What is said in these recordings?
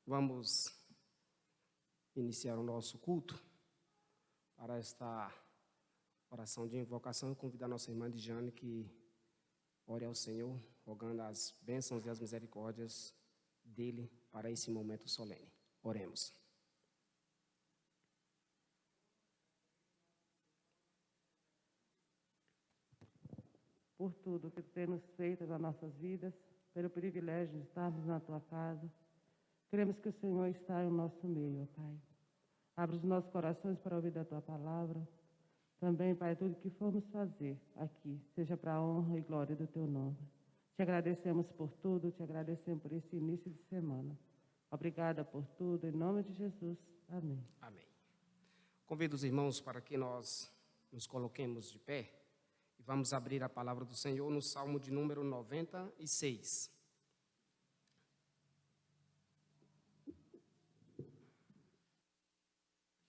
Vamos iniciar o nosso culto. Para esta oração de invocação, eu convido a nossa irmã Dijane que ore ao Senhor, rogando as bênçãos e as misericórdias dele para esse momento solene. Oremos. Por tudo que tu tem nos feito nas nossas vidas, pelo privilégio de estarmos na tua casa. Queremos que o Senhor está em nosso meio, Pai. Abre os nossos corações para ouvir da tua palavra. Também, Pai, tudo que formos fazer aqui, seja para a honra e glória do teu nome. Te agradecemos por tudo, te agradecemos por esse início de semana. Obrigada por tudo, em nome de Jesus. Amém. Amém. Convido os irmãos para que nós nos coloquemos de pé e vamos abrir a palavra do Senhor no Salmo de número 96.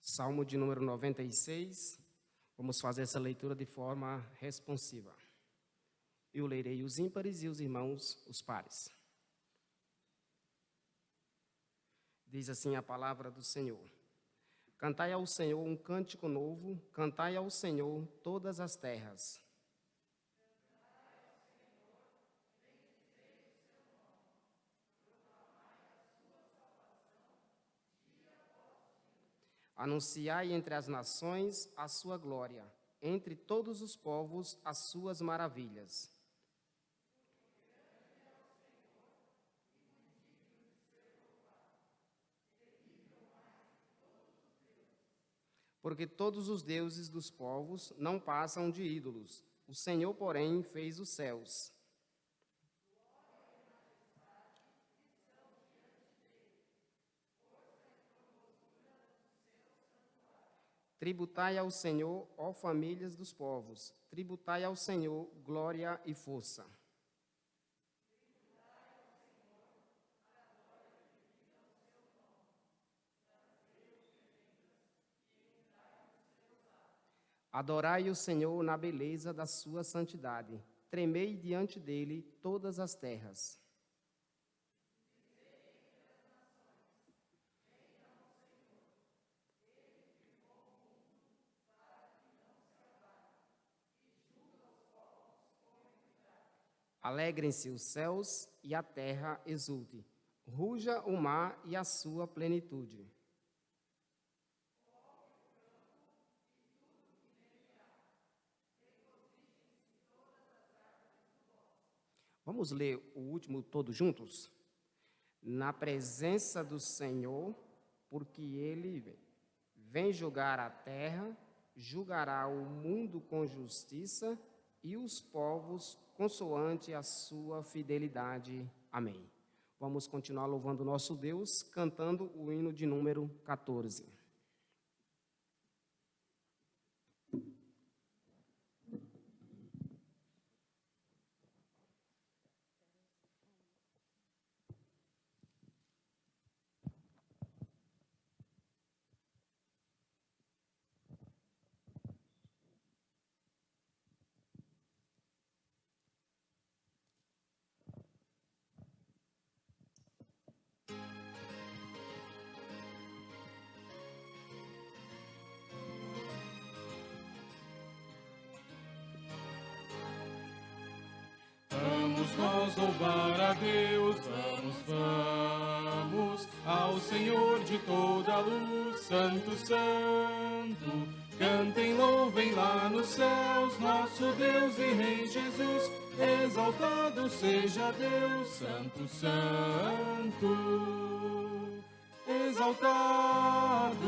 Salmo de número 96, vamos fazer essa leitura de forma responsiva. Eu lerei os ímpares e os irmãos os pares. Diz assim a palavra do Senhor: Cantai ao Senhor um cântico novo, cantai ao Senhor todas as terras. Anunciai entre as nações a sua glória, entre todos os povos as suas maravilhas. Porque todos os deuses dos povos não passam de ídolos, o Senhor, porém, fez os céus. Tributai ao Senhor, ó famílias dos povos, tributai ao Senhor glória e força. Adorai o Senhor na beleza da sua santidade, tremei diante dele todas as terras. Alegrem-se os céus e a terra exulte. Ruja o mar e a sua plenitude. Vamos ler o último todos juntos? Na presença do Senhor, porque Ele vem julgar a terra, julgará o mundo com justiça e os povos consoante a sua fidelidade. Amém. Vamos continuar louvando nosso Deus, cantando o hino de número 14. Vamos nós louvar a Deus, vamos ao Senhor de toda a luz, Santo, Santo. Cantem, louvem lá nos céus, nosso Deus e Rei Jesus, exaltado seja Deus, Santo, Santo. Exaltado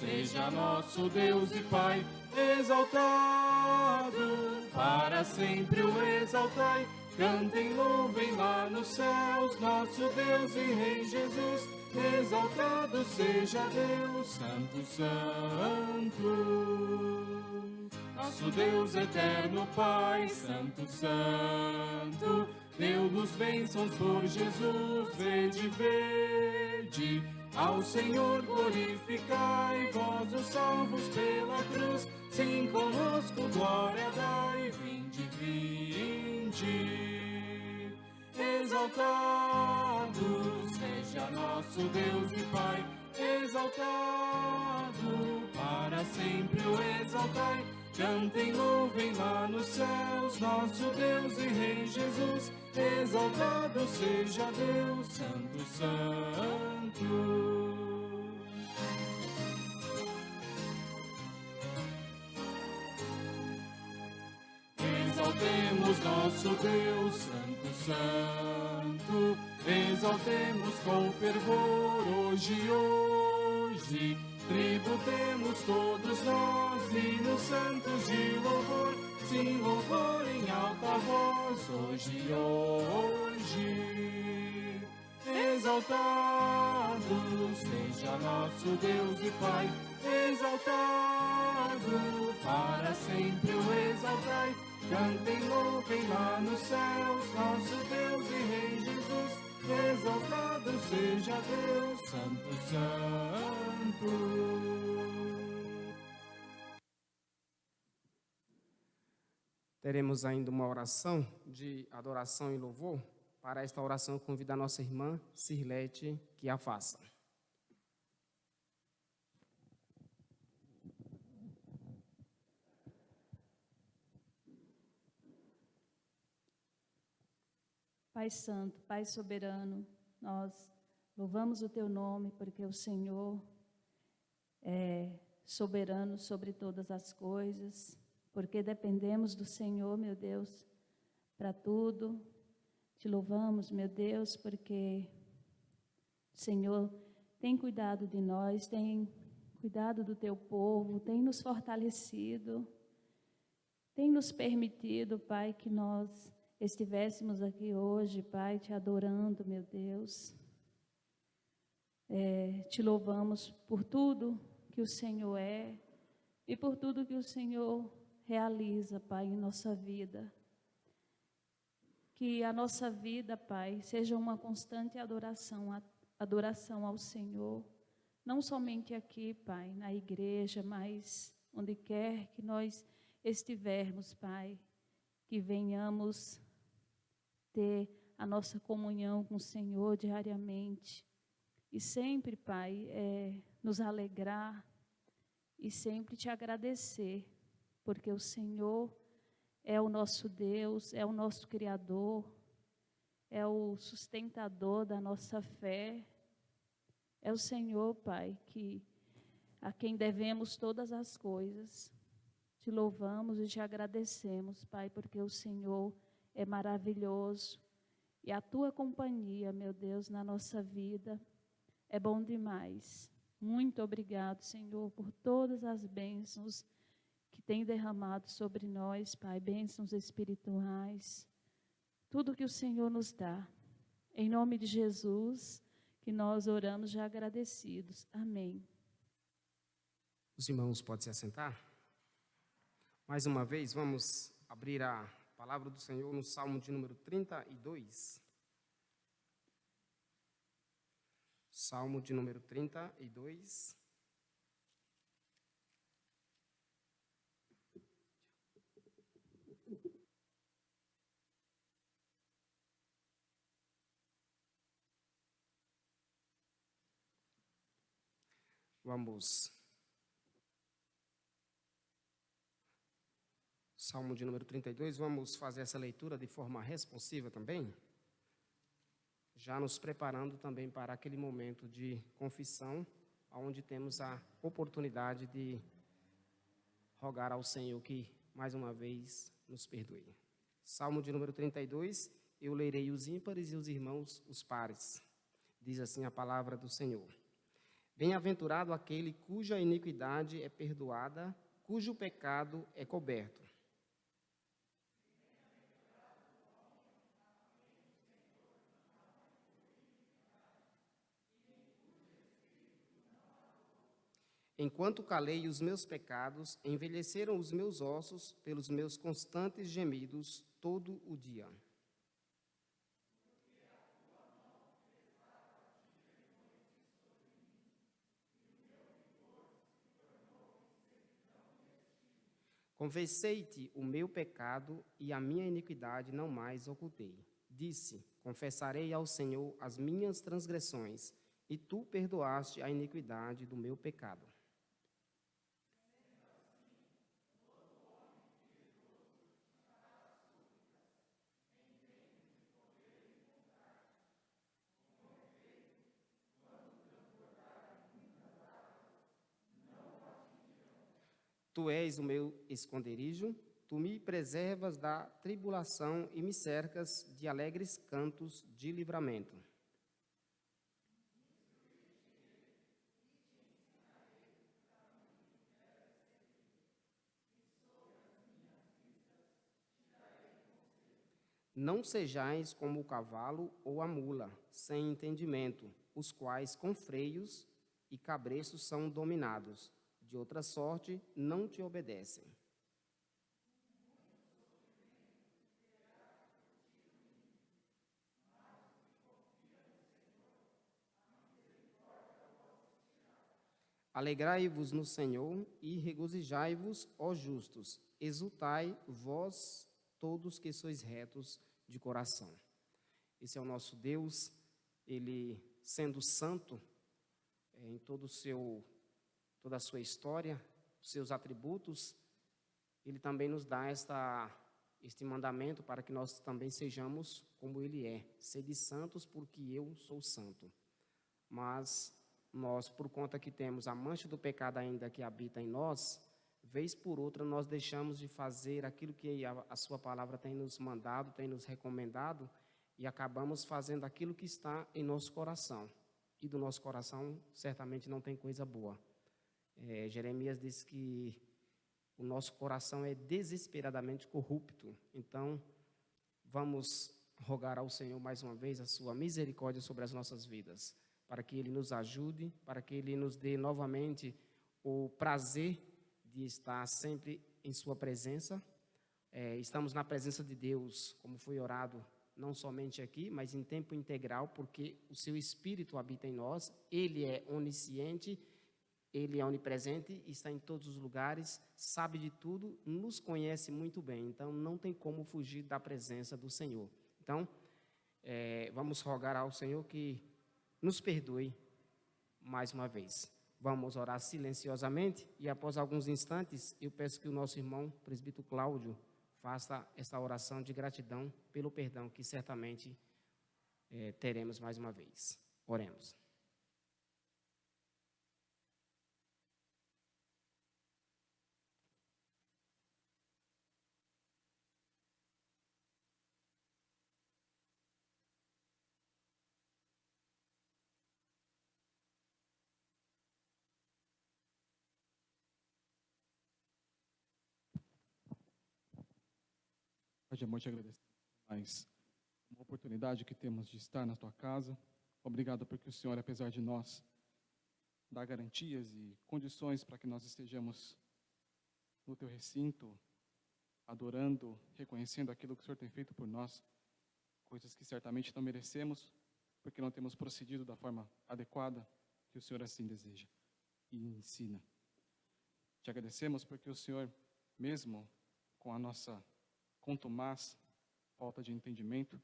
seja nosso Deus e Pai, exaltado, para sempre o exaltai. Cantem, louvem lá nos céus, nosso Deus e Rei Jesus, exaltado seja Deus, Santo, Santo. Nosso Deus eterno Pai, Santo, Santo, Deus-nos bênçãos por Jesus, vede, vede, ao Senhor glorificai, vós os salvos pela cruz, sim, conosco glória dai, vinde, vinde, exaltado seja nosso Deus e Pai, exaltado, para sempre o exaltai. Cantem, louvem lá nos céus, nosso Deus e Rei Jesus, exaltado seja Deus, Santo, Santo. Exaltemos nosso Deus, Santo, Santo, exaltemos com fervor hoje, tributemos todos nós hinos santos de louvor, sim, louvor em alta voz, hoje. Exaltado seja nosso Deus e Pai, exaltado, para sempre o exaltai. Cantem, louvem lá nos céus, nosso Deus e Rei Jesus, exaltado seja Deus, Santo, Santo. Teremos ainda uma oração de adoração e louvor. Para esta oração, convido a nossa irmã Cirlete que a faça. Pai Santo, Pai Soberano, nós louvamos o Teu nome porque o Senhor é soberano sobre todas as coisas, porque dependemos do Senhor, meu Deus, para tudo. Te louvamos, meu Deus, porque o Senhor tem cuidado de nós, tem cuidado do Teu povo, tem nos fortalecido, tem nos permitido, Pai, que nós estivéssemos aqui hoje, Pai, te adorando, meu Deus. Te louvamos por tudo que o Senhor é e por tudo que o Senhor realiza, Pai, em nossa vida. Que a nossa vida, Pai, seja uma constante adoração ao Senhor, não somente aqui, Pai, na igreja, mas onde quer que nós estivermos, Pai, que venhamos ter a nossa comunhão com o Senhor diariamente e sempre, Pai, nos alegrar e sempre te agradecer, porque o Senhor é o nosso Deus, é o nosso Criador, é o sustentador da nossa fé, é o Senhor, Pai, a quem devemos todas as coisas. Te louvamos e te agradecemos, Pai, porque o Senhor é maravilhoso e a Tua companhia, meu Deus, na nossa vida é bom demais. Muito obrigado, Senhor, por todas as bênçãos que tem derramado sobre nós, Pai, bênçãos espirituais, tudo que o Senhor nos dá. Em nome de Jesus, que nós oramos já agradecidos. Amém. Os irmãos podem se assentar? Mais uma vez, vamos abrir a palavra do Senhor no Salmo de número 32. Salmo de número 32. Vamos. Salmo de número 32, vamos fazer essa leitura de forma responsiva também, já nos preparando também para aquele momento de confissão, onde temos a oportunidade de rogar ao Senhor que, mais uma vez, nos perdoe. Salmo de número 32, eu lerei os ímpares e os irmãos os pares. Diz assim a palavra do Senhor. Bem-aventurado aquele cuja iniquidade é perdoada, cujo pecado é coberto. Enquanto calei os meus pecados, envelheceram os meus ossos pelos meus constantes gemidos todo o dia. Confessei-te o meu pecado e a minha iniquidade não mais ocultei. Disse: confessarei ao Senhor as minhas transgressões, e tu perdoaste a iniquidade do meu pecado. Tu és o meu esconderijo, tu me preservas da tribulação e me cercas de alegres cantos de livramento. Não sejais como o cavalo ou a mula, sem entendimento, os quais com freios e cabreços são dominados. De outra sorte, não te obedecem. Alegrai-vos no Senhor e regozijai-vos, ó justos. Exultai, vós todos que sois retos de coração. Esse é o nosso Deus, Ele sendo santo em toda a sua história, os seus atributos, Ele também nos dá este mandamento para que nós também sejamos como Ele é. Sede santos porque eu sou santo. Mas nós, por conta que temos a mancha do pecado ainda que habita em nós, vez por outra nós deixamos de fazer aquilo que a sua palavra tem nos mandado, tem nos recomendado, e acabamos fazendo aquilo que está em nosso coração. E do nosso coração certamente não tem coisa boa. Jeremias diz que o nosso coração é desesperadamente corrupto. Então, vamos rogar ao Senhor mais uma vez a sua misericórdia sobre as nossas vidas, para que Ele nos ajude, para que Ele nos dê novamente o prazer de estar sempre em sua presença. Estamos na presença de Deus, como foi orado, não somente aqui, mas em tempo integral, porque o seu Espírito habita em nós, Ele é onisciente, Ele é onipresente, está em todos os lugares, sabe de tudo, nos conhece muito bem, então não tem como fugir da presença do Senhor. Então, vamos rogar ao Senhor que nos perdoe mais uma vez. Vamos orar silenciosamente e após alguns instantes eu peço que o nosso irmão presbítero Cláudio faça esta oração de gratidão pelo perdão que certamente teremos mais uma vez. Oremos. Pai de amor, te agradeço mais uma oportunidade que temos de estar na tua casa. Obrigado porque o Senhor, apesar de nós, dá garantias e condições para que nós estejamos no teu recinto, adorando, reconhecendo aquilo que o Senhor tem feito por nós, coisas que certamente não merecemos, porque não temos procedido da forma adequada que o Senhor assim deseja e ensina. Te agradecemos porque o Senhor, mesmo com a nossa contumaz falta de entendimento,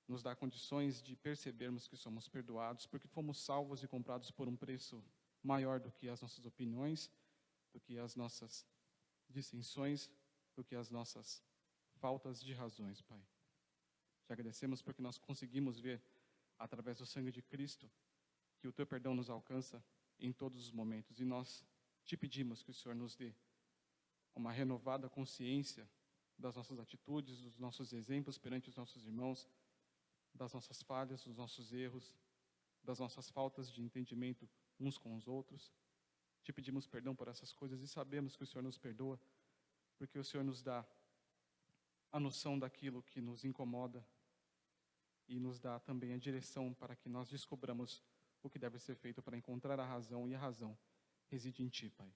nos dá condições de percebermos que somos perdoados, porque fomos salvos e comprados por um preço maior do que as nossas opiniões, do que as nossas dissensões, do que as nossas faltas de razões, Pai. Te agradecemos porque nós conseguimos ver, através do sangue de Cristo, que o teu perdão nos alcança em todos os momentos, e nós te pedimos que o Senhor nos dê uma renovada consciência das nossas atitudes, dos nossos exemplos perante os nossos irmãos, das nossas falhas, dos nossos erros, das nossas faltas de entendimento uns com os outros. Te pedimos perdão por essas coisas e sabemos que o Senhor nos perdoa, porque o Senhor nos dá a noção daquilo que nos incomoda e nos dá também a direção para que nós descobramos o que deve ser feito para encontrar a razão, e a razão reside em Ti, Pai.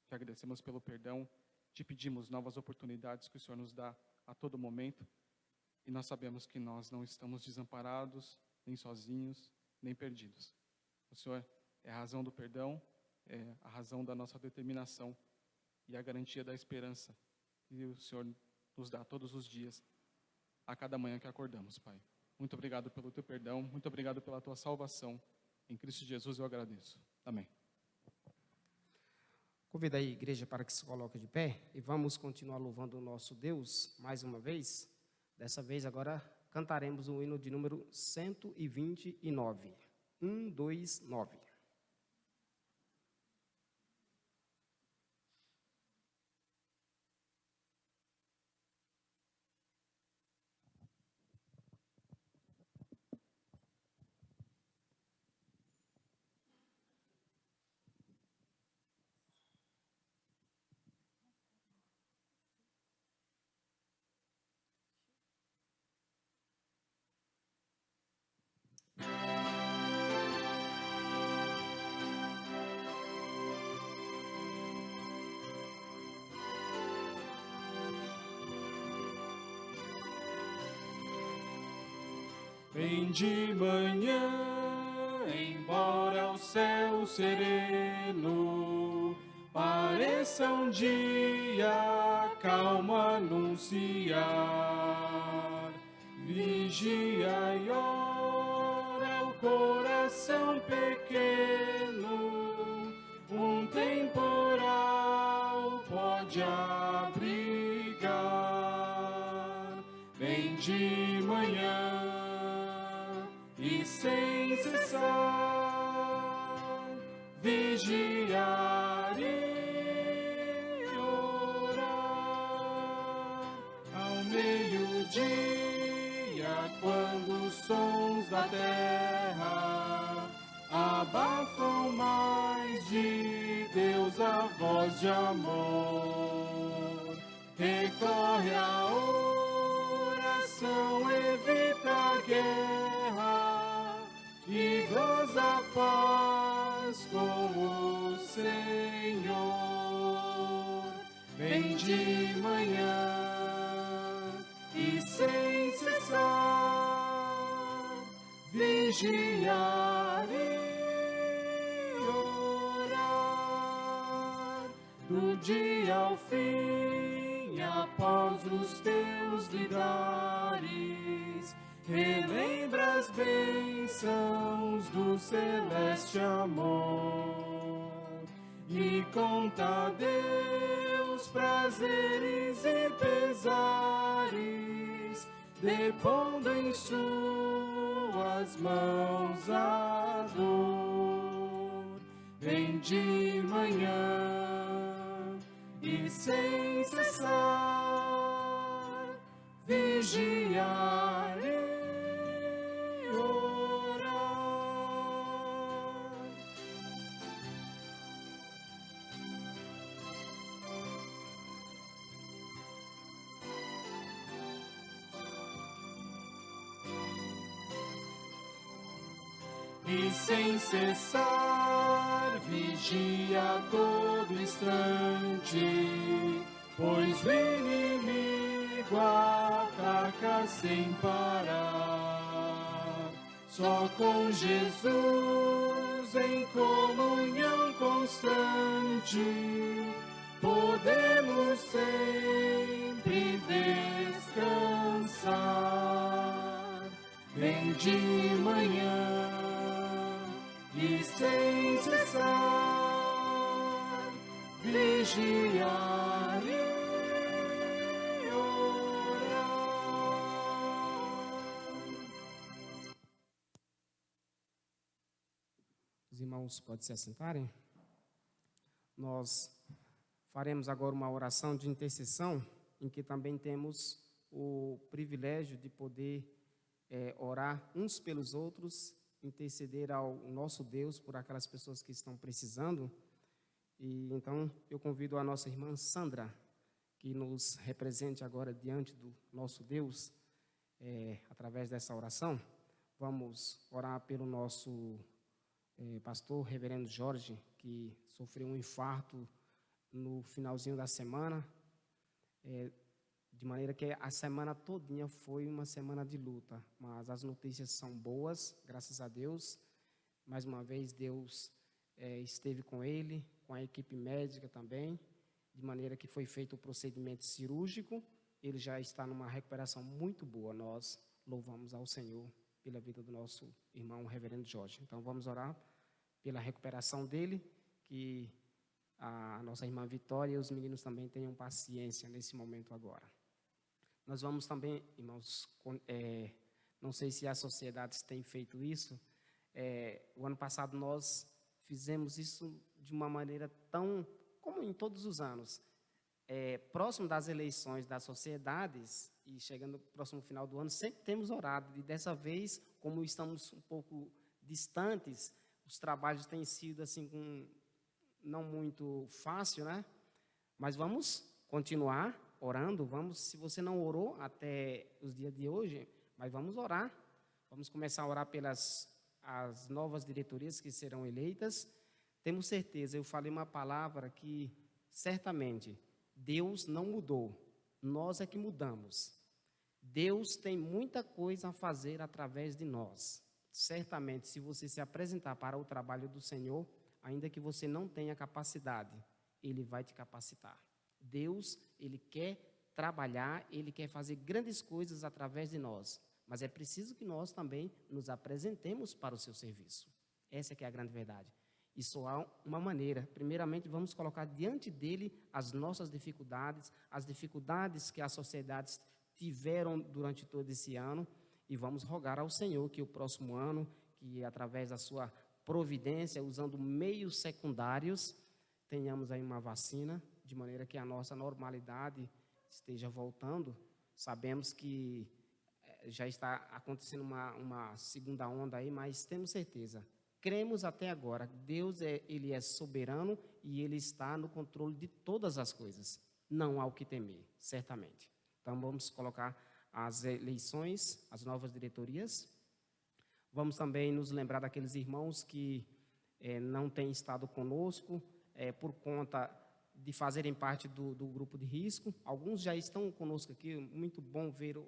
Te agradecemos pelo perdão, te pedimos novas oportunidades que o Senhor nos dá a todo momento, e nós sabemos que nós não estamos desamparados, nem sozinhos, nem perdidos. O Senhor é a razão do perdão, é a razão da nossa determinação e a garantia da esperança que o Senhor nos dá todos os dias a cada manhã que acordamos, Pai. Muito obrigado pelo teu perdão, muito obrigado pela tua salvação. Em Cristo Jesus eu agradeço. Amém. Convido a igreja para que se coloque de pé e vamos continuar louvando o nosso Deus mais uma vez. Dessa vez agora cantaremos o hino de número 129. 129. Vem de manhã, embora o céu sereno pareça um dia calmo anunciar. Vigia e ora o coração pequeno, um temporal pode abrigar. Vem de manhã e sem cessar vigiar e orar. Ao meio-dia, quando os sons da terra abafam mais de Deus a voz de amor, recorre à oração, evita a guerra e goza a paz com o Senhor. Vem de manhã e sem cessar vigiar e orar. Do dia ao fim, após os teus lidares, relembra as bênçãos do celeste amor e conta a Deus prazeres e pesares, depondo em suas mãos a dor. Vem de manhã e sem cessar vigiar e orar. E sem cessar vigia a todo instante, pois o inimigo ataca sem parar. Só com Jesus em comunhão constante podemos sempre descansar. Vem de manhã e sem cessar vigiar e orar. Os irmãos podem se assentarem. Nós faremos agora uma oração de intercessão, em que também temos o privilégio de poder orar uns pelos outros, interceder ao nosso Deus por aquelas pessoas que estão precisando. E então eu convido a nossa irmã Sandra, que nos represente agora diante do nosso Deus, através dessa oração. Vamos orar pelo nosso pastor, reverendo Jorge, que sofreu um infarto no finalzinho da semana, de maneira que a semana todinha foi uma semana de luta, mas as notícias são boas, graças a Deus. Mais uma vez, Deus esteve com ele, com a equipe médica também, de maneira que foi feito o procedimento cirúrgico ele já está numa recuperação muito boa. Nós louvamos ao Senhor pela vida do nosso irmão, o reverendo Jorge. Então, vamos orar pela recuperação dele, que a nossa irmã Vitória e os meninos também tenham paciência nesse momento agora. Nós vamos também, irmãos, não sei se as sociedades têm feito isso, o ano passado nós fizemos isso de uma maneira tão, como em todos os anos, próximo das eleições das sociedades e chegando próximo final do ano, sempre temos orado. E dessa vez, como estamos um pouco distantes, os trabalhos têm sido assim, não muito fácil, né? Mas vamos continuar orando. Se você não orou até os dias de hoje, mas vamos orar. Vamos começar a orar pelas as novas diretorias que serão eleitas. Temos certeza, eu falei uma palavra que certamente Deus não mudou, nós é que mudamos. Deus tem muita coisa a fazer através de nós. Certamente, se você se apresentar para o trabalho do Senhor, ainda que você não tenha capacidade, Ele vai te capacitar. Deus, Ele quer trabalhar, Ele quer fazer grandes coisas através de nós, mas é preciso que nós também nos apresentemos para o seu serviço. Essa é que é a grande verdade. E só há uma maneira. Primeiramente, vamos colocar diante dele as nossas dificuldades, as dificuldades que as sociedades tiveram durante todo esse ano, e vamos rogar ao Senhor que o próximo ano, que através da sua providência, usando meios secundários, tenhamos aí uma vacina, de maneira que a nossa normalidade esteja voltando. Sabemos que já está acontecendo uma segunda onda aí, mas temos certeza. Cremos até agora, Deus Ele é soberano e Ele está no controle de todas as coisas. Não há o que temer, certamente. Então, vamos colocar as eleições, as novas diretorias. Vamos também nos lembrar daqueles irmãos que não têm estado conosco por conta de fazerem parte do grupo de risco. Alguns já estão conosco aqui, muito bom ver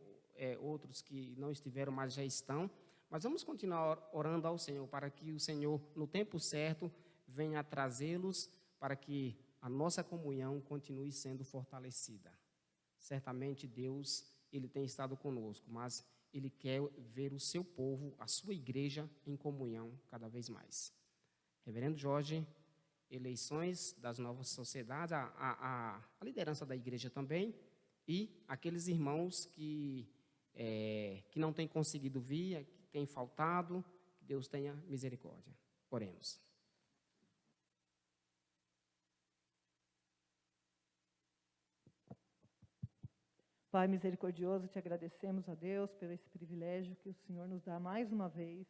outros que não estiveram, mas já estão. Mas vamos continuar orando ao Senhor, para que o Senhor, no tempo certo, venha trazê-los, para que a nossa comunhão continue sendo fortalecida. Certamente Deus, Ele tem estado conosco, mas Ele quer ver o seu povo, a sua igreja, em comunhão cada vez mais. Reverendo Jorge, eleições das novas sociedades, a liderança da igreja também, e aqueles irmãos que não têm conseguido vir, que têm faltado, que Deus tenha misericórdia. Oremos. Pai misericordioso, te agradecemos a Deus pelo esse privilégio que o Senhor nos dá mais uma vez,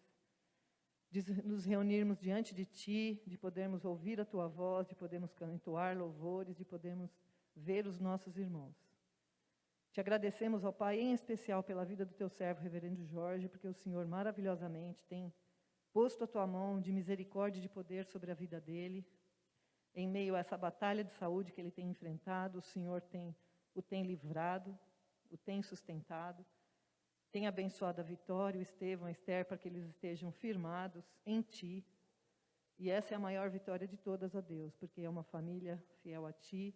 de nos reunirmos diante de Ti, de podermos ouvir a Tua voz, de podermos entoar louvores, de podermos ver os nossos irmãos. Te agradecemos, ó Pai, em especial pela vida do Teu servo, reverendo Jorge, porque o Senhor maravilhosamente tem posto a Tua mão de misericórdia e de poder sobre a vida dele. Em meio a essa batalha de saúde que ele tem enfrentado, o Senhor o tem livrado, o tem sustentado, tem abençoado a Vitória, o Estevão, a Esther, para que eles estejam firmados em Ti. E essa é a maior vitória de todas, ó Deus, porque é uma família fiel a Ti,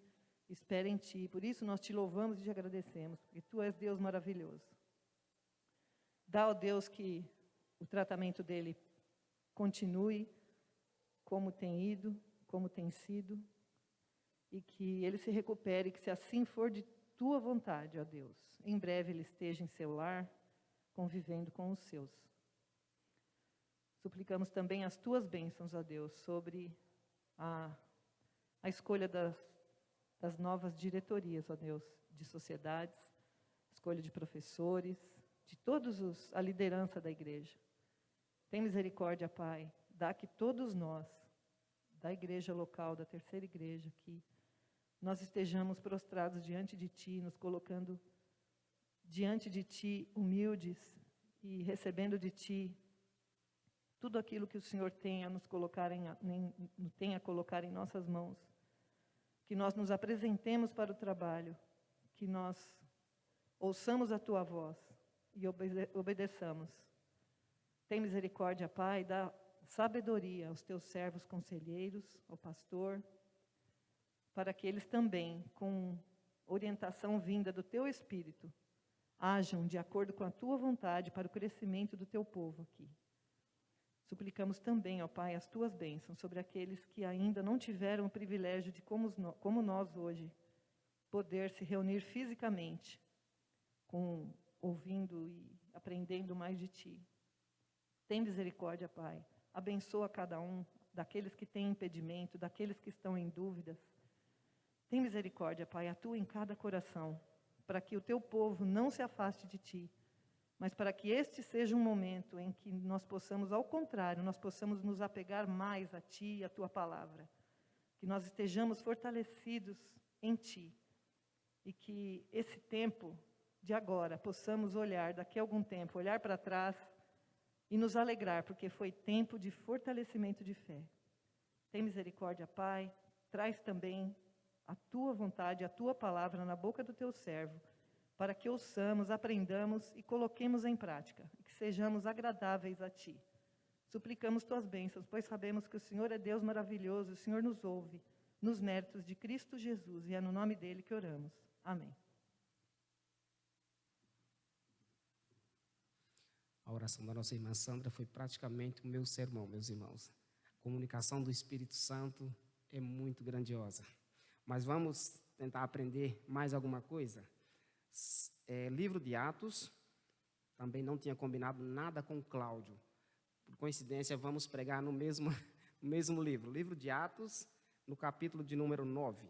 espera em Ti. Por isso nós Te louvamos e Te agradecemos, porque Tu és Deus maravilhoso. Dá, ó Deus, que o tratamento dele continue como tem ido, como tem sido, e que ele se recupere, que se assim for de Tua vontade, ó Deus, em breve ele esteja em seu lar, convivendo com os seus. Suplicamos também as Tuas bênçãos, ó Deus, sobre a escolha das novas diretorias, ó Deus, de sociedades, escolha de professores, de todos a liderança da igreja. Tem misericórdia, Pai, dá que todos nós, da igreja local, da terceira igreja aqui, nós estejamos prostrados diante de Ti, nos colocando diante de Ti, humildes, e recebendo de Ti tudo aquilo que o Senhor tem a nos colocar tem a colocar em nossas mãos. Que nós nos apresentemos para o trabalho, que nós ouçamos a Tua voz e obedeçamos. Tem misericórdia, Pai, dá sabedoria aos Teus servos conselheiros, ao pastor, para que eles também, com orientação vinda do teu Espírito, hajam de acordo com a tua vontade para o crescimento do teu povo aqui. Suplicamos também, ó Pai, as tuas bênçãos sobre aqueles que ainda não tiveram o privilégio de, como nós hoje, poder se reunir fisicamente, ouvindo e aprendendo mais de Ti. Tem misericórdia, Pai. Abençoa cada um, daqueles que têm impedimento, daqueles que estão em dúvidas. Tem misericórdia, Pai, atua em cada coração, para que o Teu povo não se afaste de Ti, mas para que este seja um momento em que nós possamos, ao contrário, nós possamos nos apegar mais a Ti e a Tua palavra, que nós estejamos fortalecidos em Ti, e que esse tempo de agora possamos olhar, daqui a algum tempo, olhar para trás e nos alegrar, porque foi tempo de fortalecimento de fé. Tem misericórdia, Pai, traz também a Tua vontade, a Tua palavra na boca do Teu servo, para que ouçamos, aprendamos e coloquemos em prática, e que sejamos agradáveis a Ti. Suplicamos Tuas bênçãos, pois sabemos que o Senhor é Deus maravilhoso, o Senhor nos ouve, nos méritos de Cristo Jesus, e é no nome dEle que oramos. Amém. A oração da nossa irmã Sandra foi praticamente o meu sermão, meus irmãos. A comunicação do Espírito Santo é muito grandiosa. Mas vamos tentar aprender mais alguma coisa? Livro de Atos, também não tinha combinado nada com Cláudio. Por coincidência, vamos pregar no mesmo livro. Livro de Atos, no capítulo de número 9.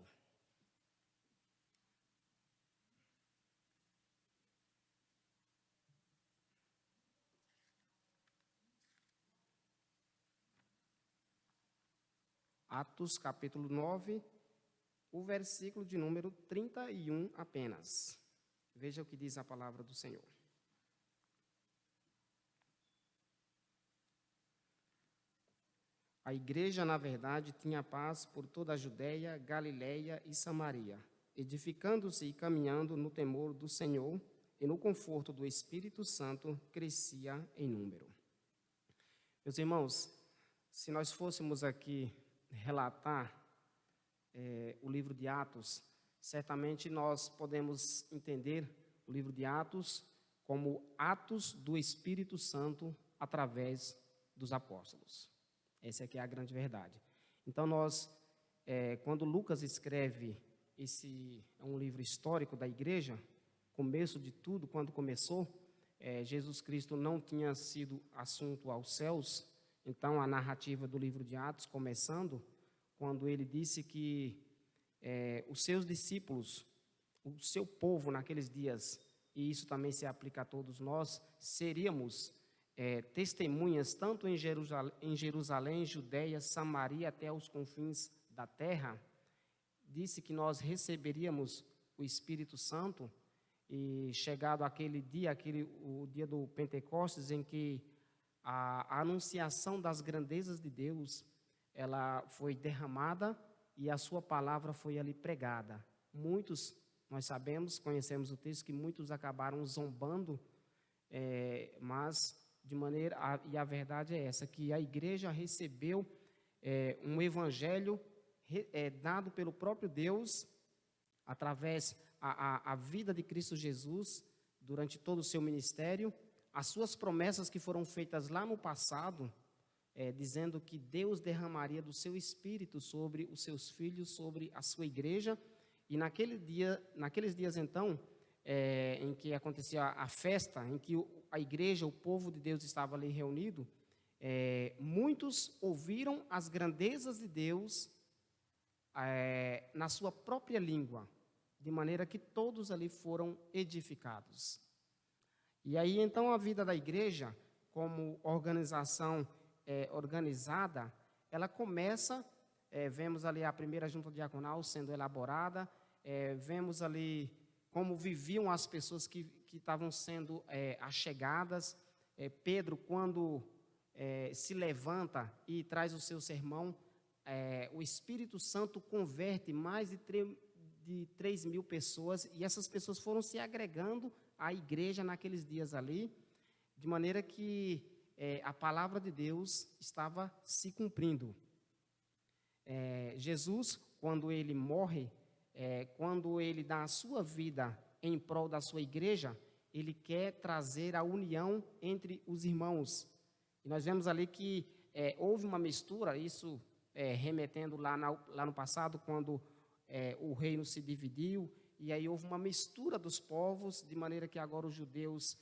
Atos, capítulo 9, o versículo de número 31 apenas. Veja o que diz a palavra do Senhor. A igreja, na verdade, tinha paz por toda a Judéia, Galiléia e Samaria, edificando-se e caminhando no temor do Senhor e no conforto do Espírito Santo, crescia em número. Meus irmãos, se nós fôssemos aqui relatar o livro de Atos, certamente nós podemos entender o livro de Atos como atos do Espírito Santo através dos apóstolos. Essa aqui é a grande verdade. Então quando Lucas escreve é um livro histórico da igreja, começo de tudo, quando começou, Jesus Cristo não tinha sido assunto aos céus. Então, a narrativa do livro de Atos, começando, quando ele disse que os seus discípulos, o seu povo naqueles dias, e isso também se aplica a todos nós, seríamos testemunhas tanto em Jerusalém, Judéia, Samaria, até os confins da terra. Disse que nós receberíamos o Espírito Santo, e chegado aquele dia, o dia do Pentecostes, em que a anunciação das grandezas de Deus, ela foi derramada e a sua palavra foi ali pregada. Muitos, nós sabemos, conhecemos o texto, que muitos acabaram zombando, mas e a verdade é essa, que a igreja recebeu um evangelho dado pelo próprio Deus, através a vida de Cristo Jesus, durante todo o seu ministério, as suas promessas que foram feitas lá no passado, dizendo que Deus derramaria do seu Espírito sobre os seus filhos, sobre a sua igreja. E naqueles dias então, em que acontecia a festa, em que a igreja, o povo de Deus estava ali reunido, muitos ouviram as grandezas de Deus na sua própria língua, de maneira que todos ali foram edificados. E aí, então, a vida da igreja, como organização organizada, ela começa, vemos ali a primeira junta diaconal sendo elaborada, vemos ali como viviam as pessoas que estavam sendo achegadas. Pedro, quando se levanta e traz o seu sermão, o Espírito Santo converte mais de 3.000 pessoas, e essas pessoas foram se agregando à igreja naqueles dias ali, de maneira que a palavra de Deus estava se cumprindo. Jesus, quando ele morre, quando ele dá a sua vida em prol da sua igreja, ele quer trazer a união entre os irmãos. E nós vemos ali que houve uma mistura, isso remetendo lá no passado, quando o reino se dividiu, e aí houve uma mistura dos povos, de maneira que agora os judeus,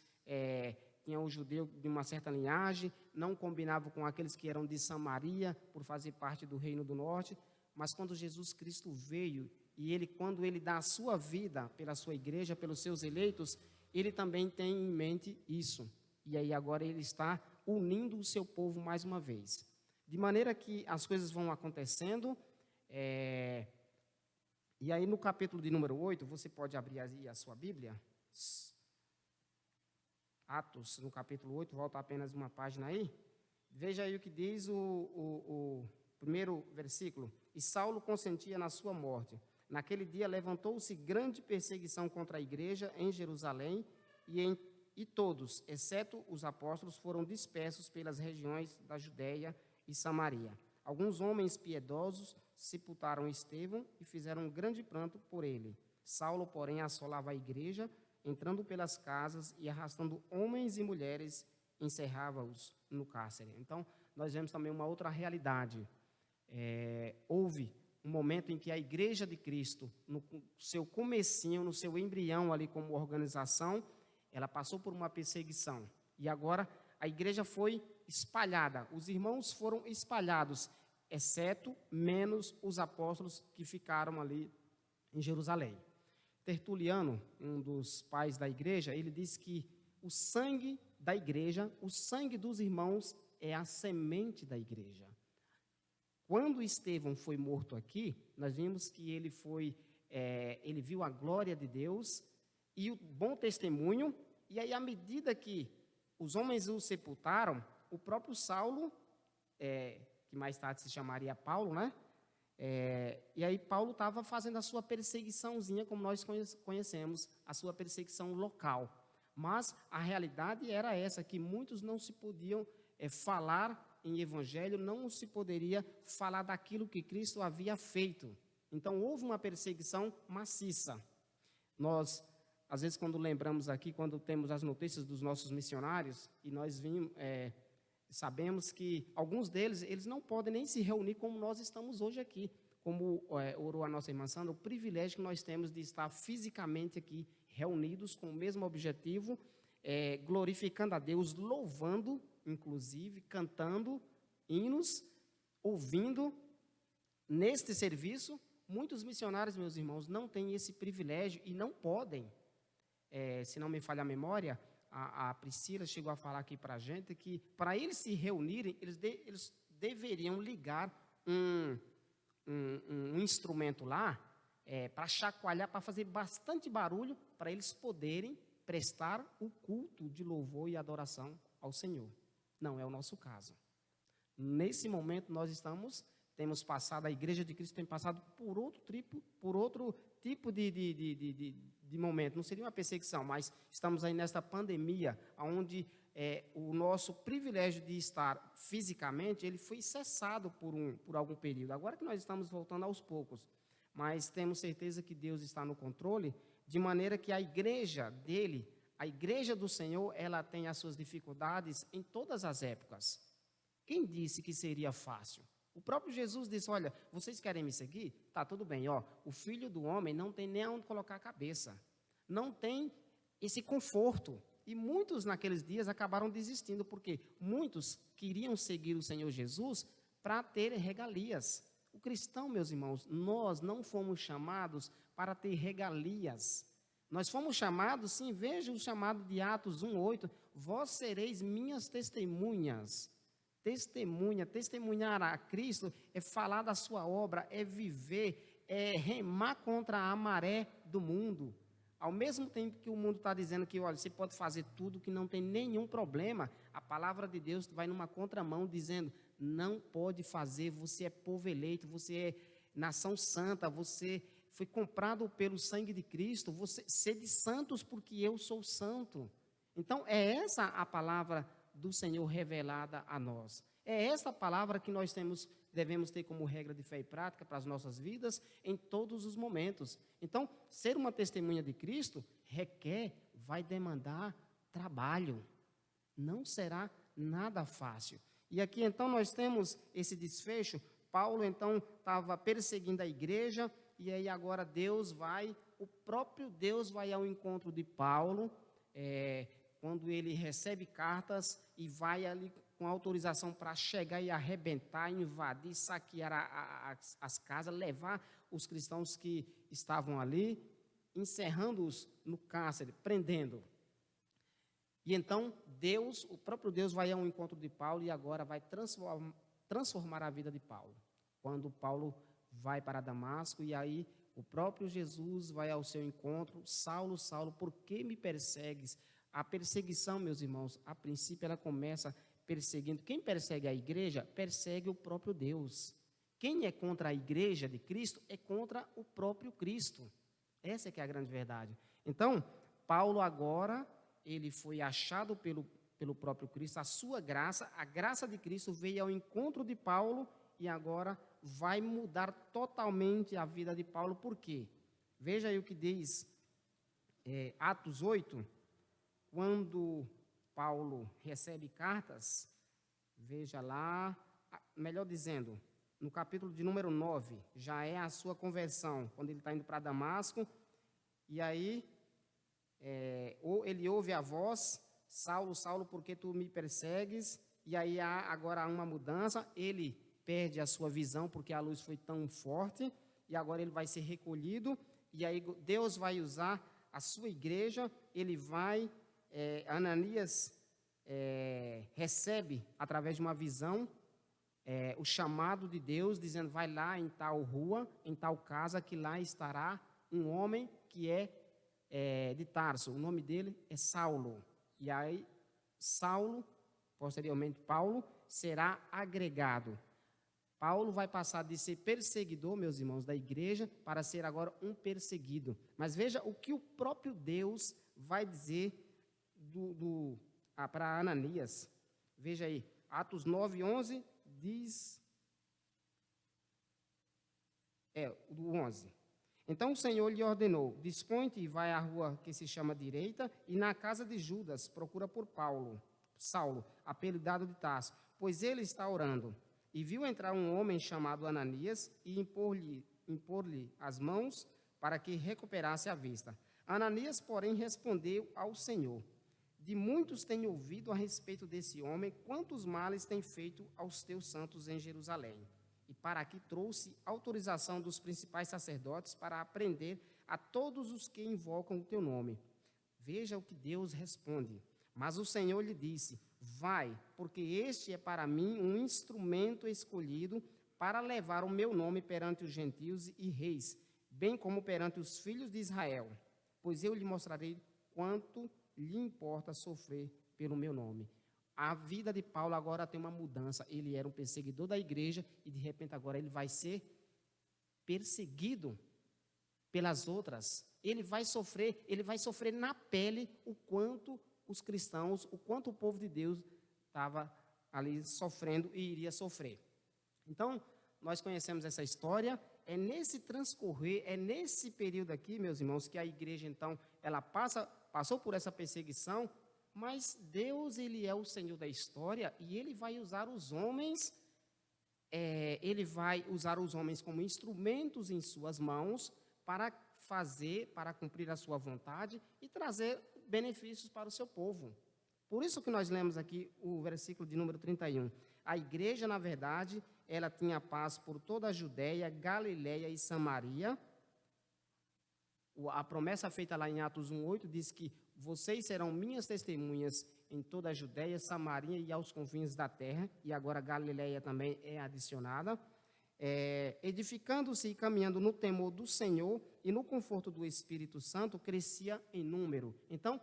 tinha o judeu de uma certa linhagem, não combinavam com aqueles que eram de Samaria, por fazer parte do reino do norte, mas quando Jesus Cristo veio, e quando ele dá a sua vida pela sua igreja, pelos seus eleitos, ele também tem em mente isso. E aí agora ele está unindo o seu povo mais uma vez. De maneira que as coisas vão acontecendo. E aí no capítulo de número 8, você pode abrir aí a sua Bíblia. Atos, no capítulo 8, volta apenas uma página aí. Veja aí o que diz o primeiro versículo. E Saulo consentia na sua morte. Naquele dia levantou-se grande perseguição contra a igreja em Jerusalém, e todos, exceto os apóstolos, foram dispersos pelas regiões da Judéia e Samaria. Alguns homens piedosos sepultaram Estevão e fizeram um grande pranto por ele. Saulo, porém, assolava a igreja, entrando pelas casas e arrastando homens e mulheres, encerrava-os no cárcere. Então, nós vemos também uma outra realidade. Houve um momento em que a Igreja de Cristo, no seu comecinho, no seu embrião ali como organização, ela passou por uma perseguição. E agora a igreja foi espalhada, os irmãos foram espalhados, exceto menos os apóstolos que ficaram ali em Jerusalém. Tertuliano, um dos pais da igreja, ele disse que o sangue da igreja, o sangue dos irmãos é a semente da igreja. Quando Estevão foi morto aqui, nós vimos que ele viu a glória de Deus e o bom testemunho, e aí à medida que os homens o sepultaram, o próprio Saulo, que mais tarde se chamaria Paulo, né? E aí Paulo estava fazendo a sua perseguiçãozinha, como nós conhecemos, a sua perseguição local. Mas a realidade era essa, que muitos não se podiam falar em evangelho, não se poderia falar daquilo que Cristo havia feito. Então, houve uma perseguição maciça. Nós, às vezes, quando lembramos aqui, quando temos as notícias dos nossos missionários, e nós sabemos que alguns deles, eles não podem nem se reunir como nós estamos hoje aqui. Como orou a nossa irmã Sandra, o privilégio que nós temos de estar fisicamente aqui, reunidos com o mesmo objetivo, glorificando a Deus, louvando, inclusive, cantando hinos, ouvindo. Neste serviço, muitos missionários, meus irmãos, não têm esse privilégio e não podem. Se não me falha a memória, a Priscila chegou a falar aqui para a gente que, para eles se reunirem, eles deveriam ligar um instrumento lá, para chacoalhar, para fazer bastante barulho, para eles poderem prestar o culto de louvor e adoração ao Senhor. Não é o nosso caso. Nesse momento temos passado, a Igreja de Cristo tem passado por outro tipo de momento. Não seria uma perseguição, mas estamos aí nesta pandemia, onde o nosso privilégio de estar fisicamente, ele foi cessado por algum período. Agora que nós estamos voltando aos poucos, mas temos certeza que Deus está no controle, de maneira que a igreja dele, a igreja do Senhor, ela tem as suas dificuldades em todas as épocas. Quem disse que seria fácil? O próprio Jesus disse, olha, vocês querem me seguir? Tá, tudo bem, o Filho do Homem não tem nem onde colocar a cabeça. Não tem esse conforto. E muitos naqueles dias acabaram desistindo, porque muitos queriam seguir o Senhor Jesus para ter regalias. O cristão, meus irmãos, nós não fomos chamados para ter regalias. Nós fomos chamados, sim, veja o chamado de Atos 1:8, vós sereis minhas testemunhas. Testemunhar a Cristo é falar da sua obra, é viver, é remar contra a maré do mundo. Ao mesmo tempo que o mundo está dizendo que, olha, você pode fazer tudo, que não tem nenhum problema, a palavra de Deus vai numa contramão dizendo, não pode fazer, você é povo eleito, você é nação santa, você foi comprado pelo sangue de Cristo, você sede santos porque eu sou santo. Então, é essa a palavra do Senhor revelada a nós. É essa palavra que nós devemos ter como regra de fé e prática para as nossas vidas em todos os momentos. Então, ser uma testemunha de Cristo vai demandar trabalho. Não será nada fácil. E aqui, então, nós temos esse desfecho. Paulo, então, estava perseguindo a igreja, e aí agora o próprio Deus vai ao encontro de Paulo, quando ele recebe cartas e vai ali com autorização para chegar e arrebentar, invadir, saquear as casas, levar os cristãos que estavam ali, encerrando-os no cárcere, prendendo. E então o próprio Deus vai ao encontro de Paulo e agora vai transformar a vida de Paulo. Quando Paulo vai para Damasco, e aí o próprio Jesus vai ao seu encontro. Saulo, Saulo, por que me persegues? A perseguição, meus irmãos, a princípio ela começa perseguindo. Quem persegue a igreja, persegue o próprio Deus. Quem é contra a igreja de Cristo, é contra o próprio Cristo. Essa é que é a grande verdade. Então, Paulo agora, ele foi achado pelo próprio Cristo, a sua graça, a graça de Cristo veio ao encontro de Paulo e agora vai mudar totalmente a vida de Paulo. Por quê? Veja aí o que diz Atos 8, quando Paulo recebe cartas, veja lá, melhor dizendo, no capítulo de número 9, já é a sua conversão, quando ele está indo para Damasco, e aí ele ouve a voz, Saulo, Saulo, por que tu me persegues? E aí agora há uma mudança, ele perde a sua visão, porque a luz foi tão forte, e agora ele vai ser recolhido, e aí Deus vai usar a sua igreja, Ananias recebe, através de uma visão, o chamado de Deus, dizendo, vai lá em tal rua, em tal casa, que lá estará um homem que de Tarso, o nome dele é Saulo. E aí, Saulo, posteriormente Paulo, será agregado. Paulo vai passar de ser perseguidor, meus irmãos, da igreja, para ser agora um perseguido. Mas veja o que o próprio Deus vai dizer para Ananias. Veja aí, Atos 9:11 diz... do 11. Então o Senhor lhe ordenou, dispõe-te e vai à rua que se chama Direita, e na casa de Judas procura por Saulo, apelidado de Tarso, pois ele está orando. E viu entrar um homem chamado Ananias e impor-lhe as mãos para que recuperasse a vista. Ananias, porém, respondeu ao Senhor, de muitos tenho ouvido a respeito desse homem, quantos males tem feito aos teus santos em Jerusalém. E para aqui trouxe autorização dos principais sacerdotes para aprender a todos os que invocam o teu nome. Veja o que Deus responde. Mas o Senhor lhe disse, vai, porque este é para mim um instrumento escolhido para levar o meu nome perante os gentios e reis, bem como perante os filhos de Israel. Pois eu lhe mostrarei quanto lhe importa sofrer pelo meu nome. A vida de Paulo agora tem uma mudança. Ele era um perseguidor da igreja e, de repente, agora ele vai ser perseguido pelas outras. Ele vai sofrer na pele o quanto os cristãos, o quanto o povo de Deus estava ali sofrendo e iria sofrer. Então, nós conhecemos essa história. É nesse transcorrer, é nesse período aqui, meus irmãos, que a igreja, então, ela passou por essa perseguição, mas Deus, ele é o Senhor da história e ele vai usar os homens, como instrumentos em suas mãos para cumprir a sua vontade e trazer benefícios para o seu povo. Por isso que nós lemos aqui o versículo de número 31. A igreja, na verdade, ela tinha paz por toda a Judéia, Galiléia e Samaria. A promessa feita lá em Atos 1:8 diz que vocês serão minhas testemunhas em toda a Judéia, Samaria e aos confins da terra. E agora Galiléia também é adicionada. Edificando-se e caminhando no temor do Senhor e no conforto do Espírito Santo, crescia em número. Então,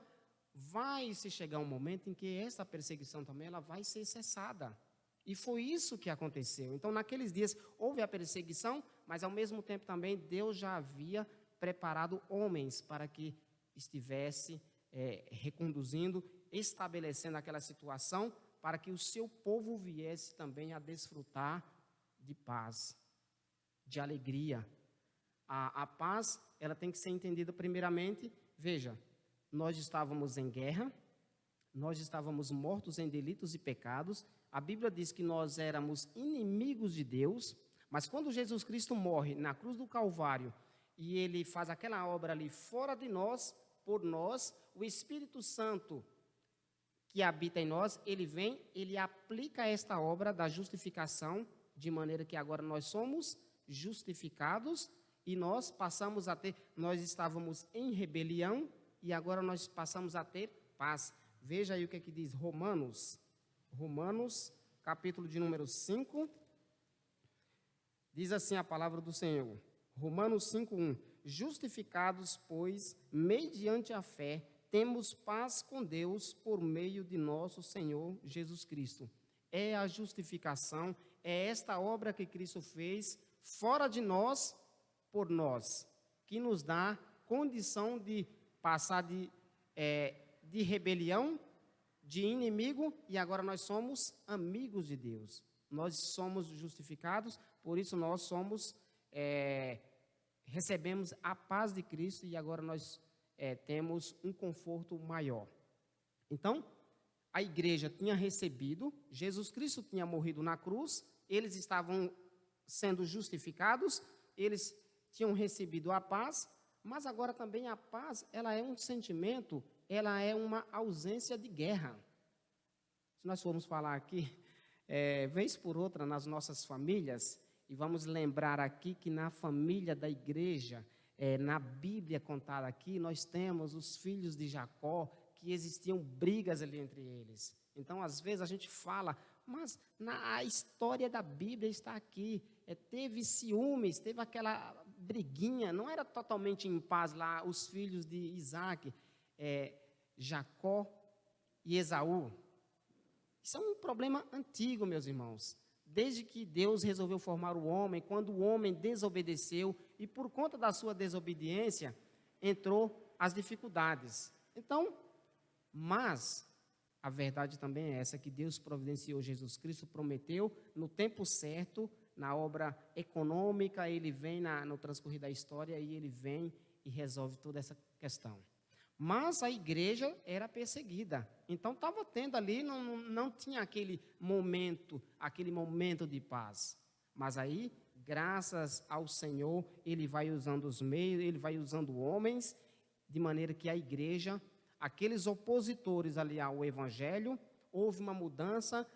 vai se chegar um momento em que essa perseguição também ela vai ser cessada. E foi isso que aconteceu. Então, naqueles dias, houve a perseguição, mas, ao mesmo tempo, também, Deus já havia preparado homens para que estivesse reconduzindo, estabelecendo aquela situação para que o seu povo viesse também a desfrutar de paz, de alegria. A paz, ela tem que ser entendida primeiramente, veja, nós estávamos em guerra, nós estávamos mortos em delitos e pecados, a Bíblia diz que nós éramos inimigos de Deus, mas quando Jesus Cristo morre na cruz do Calvário, e ele faz aquela obra ali fora de nós, por nós, o Espírito Santo que habita em nós, ele vem, ele aplica esta obra da justificação, de maneira que agora nós somos justificados e nós passamos a ter, nós estávamos em rebelião e agora nós passamos a ter paz. Veja aí o que é que diz Romanos, capítulo de número 5, diz assim a palavra do Senhor, Romanos 5:1, justificados, pois, mediante a fé, temos paz com Deus por meio de nosso Senhor Jesus Cristo. É a justificação, é esta obra que Cristo fez fora de nós, por nós, que nos dá condição de passar de rebelião, de inimigo, e agora nós somos amigos de Deus. Nós somos justificados, por isso nós somos, recebemos a paz de Cristo e agora nós temos um conforto maior. Então, a igreja tinha recebido, Jesus Cristo tinha morrido na cruz, eles estavam sendo justificados, eles tinham recebido a paz, mas agora também a paz, ela é um sentimento, ela é uma ausência de guerra. Se nós formos falar aqui, vez por outra, nas nossas famílias, e vamos lembrar aqui que na família da igreja, na Bíblia contada aqui, nós temos os filhos de Jacó, que existiam brigas ali entre eles. Então, às vezes, a gente fala, mas a história da Bíblia está aqui. Teve ciúmes, teve aquela briguinha, não era totalmente em paz lá, os filhos de Isaac, Jacó e Esaú. Isso é um problema antigo, meus irmãos. Desde que Deus resolveu formar o homem, quando o homem desobedeceu, e por conta da sua desobediência, entrou as dificuldades. Então, mas a verdade também é essa, que Deus providenciou Jesus Cristo, prometeu, no tempo certo, na obra econômica, ele vem no transcorrer da história, e ele vem e resolve toda essa questão. Mas a igreja era perseguida, então estava tendo ali, não tinha aquele momento de paz. Mas aí, graças ao Senhor, ele vai usando os meios, ele vai usando homens, de maneira que a igreja, aqueles opositores ali ao evangelho, houve uma mudança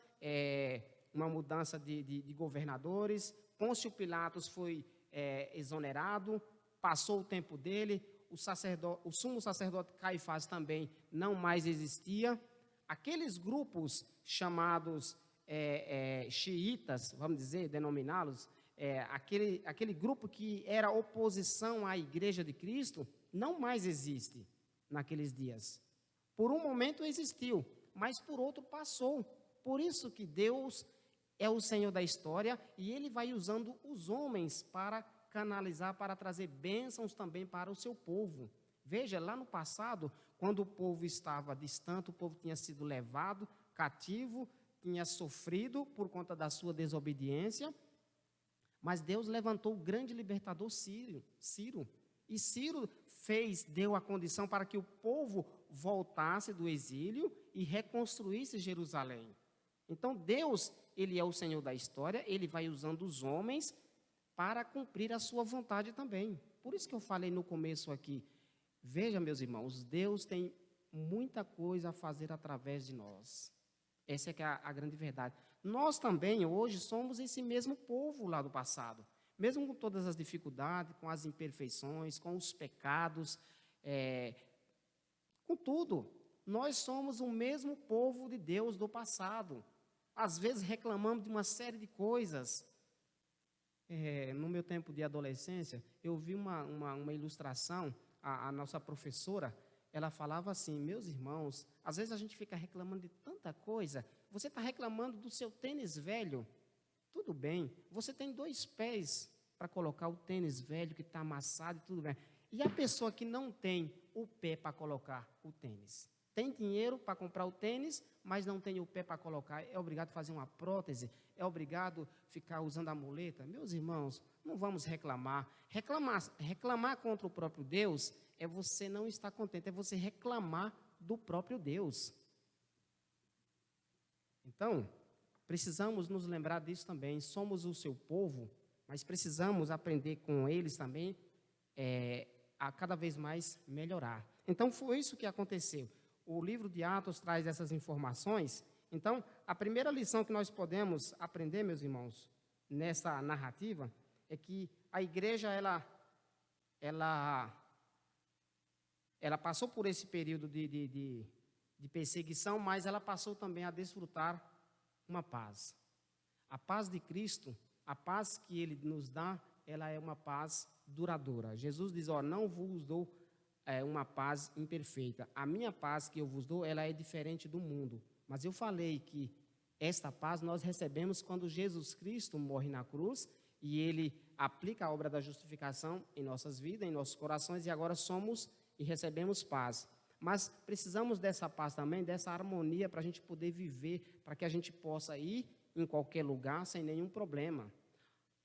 de governadores, Pôncio Pilatos foi exonerado, passou o tempo dele, o sumo sacerdote Caifás também não mais existia. Aqueles grupos chamados xiitas, vamos dizer, denominá-los, aquele grupo que era oposição à igreja de Cristo, não mais existe naqueles dias. Por um momento existiu, mas por outro passou. Por isso que Deus é o Senhor da história e Ele vai usando os homens para canalizar, para trazer bênçãos também para o seu povo. Veja, lá no passado, quando o povo estava distante, o povo tinha sido levado cativo, tinha sofrido por conta da sua desobediência, mas Deus levantou o grande libertador Ciro. E Ciro deu a condição para que o povo voltasse do exílio e reconstruísse Jerusalém. Então Deus, Ele é o Senhor da história, Ele vai usando os homens para cumprir a sua vontade também. Por isso que eu falei no começo aqui, veja, meus irmãos, Deus tem muita coisa a fazer através de nós. Essa é que é a grande verdade. Nós também, hoje, somos esse mesmo povo lá do passado. Mesmo com todas as dificuldades, com as imperfeições, com os pecados, com tudo, nós somos o mesmo povo de Deus do passado. Às vezes reclamamos de uma série de coisas. No meu tempo de adolescência, eu vi uma ilustração, a nossa professora, ela falava assim, meus irmãos, às vezes a gente fica reclamando de tanta coisa, você está reclamando do seu tênis velho, tudo bem, você tem 2 pés para colocar o tênis velho que está amassado e tudo bem. E a pessoa que não tem o pé para colocar o tênis? tem dinheiro para comprar o tênis, mas não tem o pé para colocar, é obrigado a fazer uma prótese, é obrigado a ficar usando a muleta. Meus irmãos, não vamos reclamar. Reclamar contra o próprio Deus é você não estar contente, é você reclamar do próprio Deus. Então, precisamos nos lembrar disso também. Somos o seu povo, mas precisamos aprender com eles também a cada vez mais melhorar. Então, foi isso que aconteceu. O livro de Atos traz essas informações. Então, a primeira lição que nós podemos aprender, meus irmãos, nessa narrativa, é que a igreja, ela passou por esse período de perseguição, mas ela passou também a desfrutar uma paz. A paz de Cristo, a paz que Ele nos dá, ela é uma paz duradoura. Jesus diz, não vos dou uma paz imperfeita. A minha paz que eu vos dou, ela é diferente do mundo. Mas eu falei que esta paz nós recebemos quando Jesus Cristo morre na cruz e Ele aplica a obra da justificação em nossas vidas, em nossos corações, e agora somos e recebemos paz. Mas precisamos dessa paz também, dessa harmonia para a gente poder viver, para que a gente possa ir em qualquer lugar sem nenhum problema.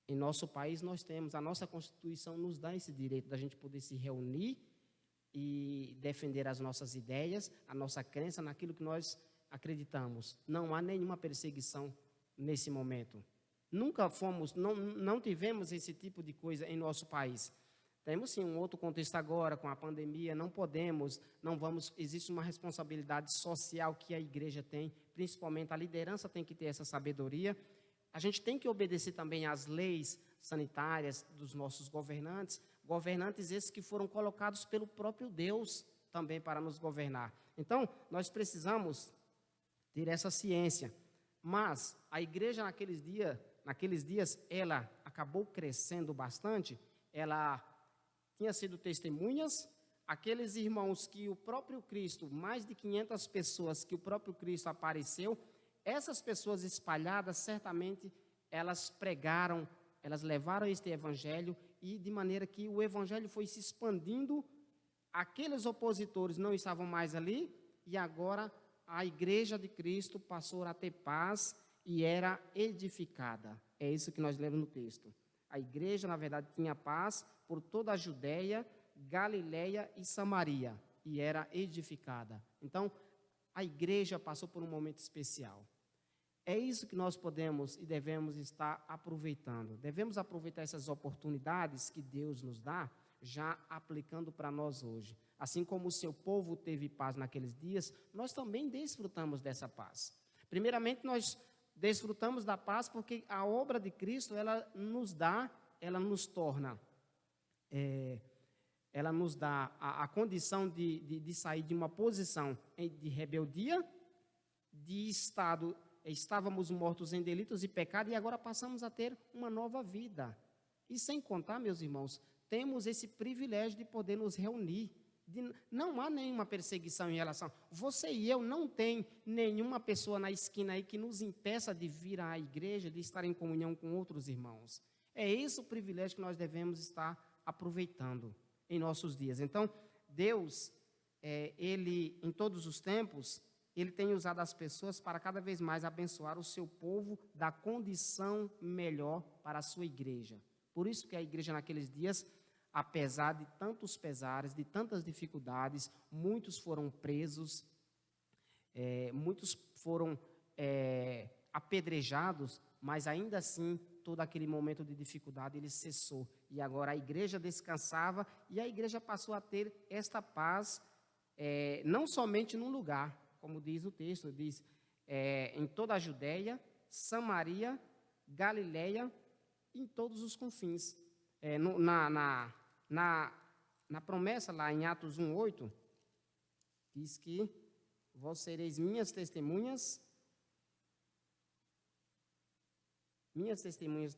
Em nosso país nós temos, a nossa Constituição nos dá esse direito da gente poder se reunir e defender as nossas ideias, a nossa crença naquilo que nós acreditamos. Não há nenhuma perseguição nesse momento. Nunca fomos, não tivemos esse tipo de coisa em nosso país. Temos sim um outro contexto agora, com a pandemia, não podemos, não vamos, existe uma responsabilidade social que a igreja tem, principalmente a liderança tem que ter essa sabedoria. A gente tem que obedecer também às leis sanitárias dos nossos governantes esses que foram colocados pelo próprio Deus também para nos governar. Então, nós precisamos ter essa ciência. Mas a igreja naqueles dias, ela acabou crescendo bastante, ela tinha sido testemunhas, aqueles irmãos que o próprio Cristo, mais de 500 pessoas que o próprio Cristo apareceu, essas pessoas espalhadas, certamente, elas pregaram, elas levaram este evangelho e de maneira que o evangelho foi se expandindo, aqueles opositores não estavam mais ali e agora a igreja de Cristo passou a ter paz e era edificada. É isso que nós lemos no texto. A igreja, na verdade, tinha paz por toda a Judéia, Galiléia e Samaria e era edificada. Então, a igreja passou por um momento especial. É isso que nós podemos e devemos estar aproveitando. Devemos aproveitar essas oportunidades que Deus nos dá, já aplicando para nós hoje. Assim como o seu povo teve paz naqueles dias, nós também desfrutamos dessa paz. Primeiramente, nós desfrutamos da paz porque a obra de Cristo, ela nos dá a condição de sair de uma posição de rebeldia, de estávamos mortos em delitos e pecado e agora passamos a ter uma nova vida. E sem contar, meus irmãos, temos esse privilégio de poder nos reunir. Não há nenhuma perseguição em relação. Você e eu não tem nenhuma pessoa na esquina aí que nos impeça de vir à igreja, de estar em comunhão com outros irmãos. É esse o privilégio que nós devemos estar aproveitando em nossos dias. Então, Deus, Ele, em todos os tempos, Ele tem usado as pessoas para cada vez mais abençoar o seu povo, dar condição melhor para a sua igreja. Por isso que a igreja naqueles dias, apesar de tantos pesares, de tantas dificuldades, muitos foram presos, muitos foram apedrejados, mas ainda assim, todo aquele momento de dificuldade, ele cessou. E agora a igreja descansava e a igreja passou a ter esta paz, não somente num lugar, como diz o texto, diz em toda a Judéia, Samaria, Galiléia, em todos os confins. Na promessa lá em Atos 1:8, diz que vós sereis minhas testemunhas,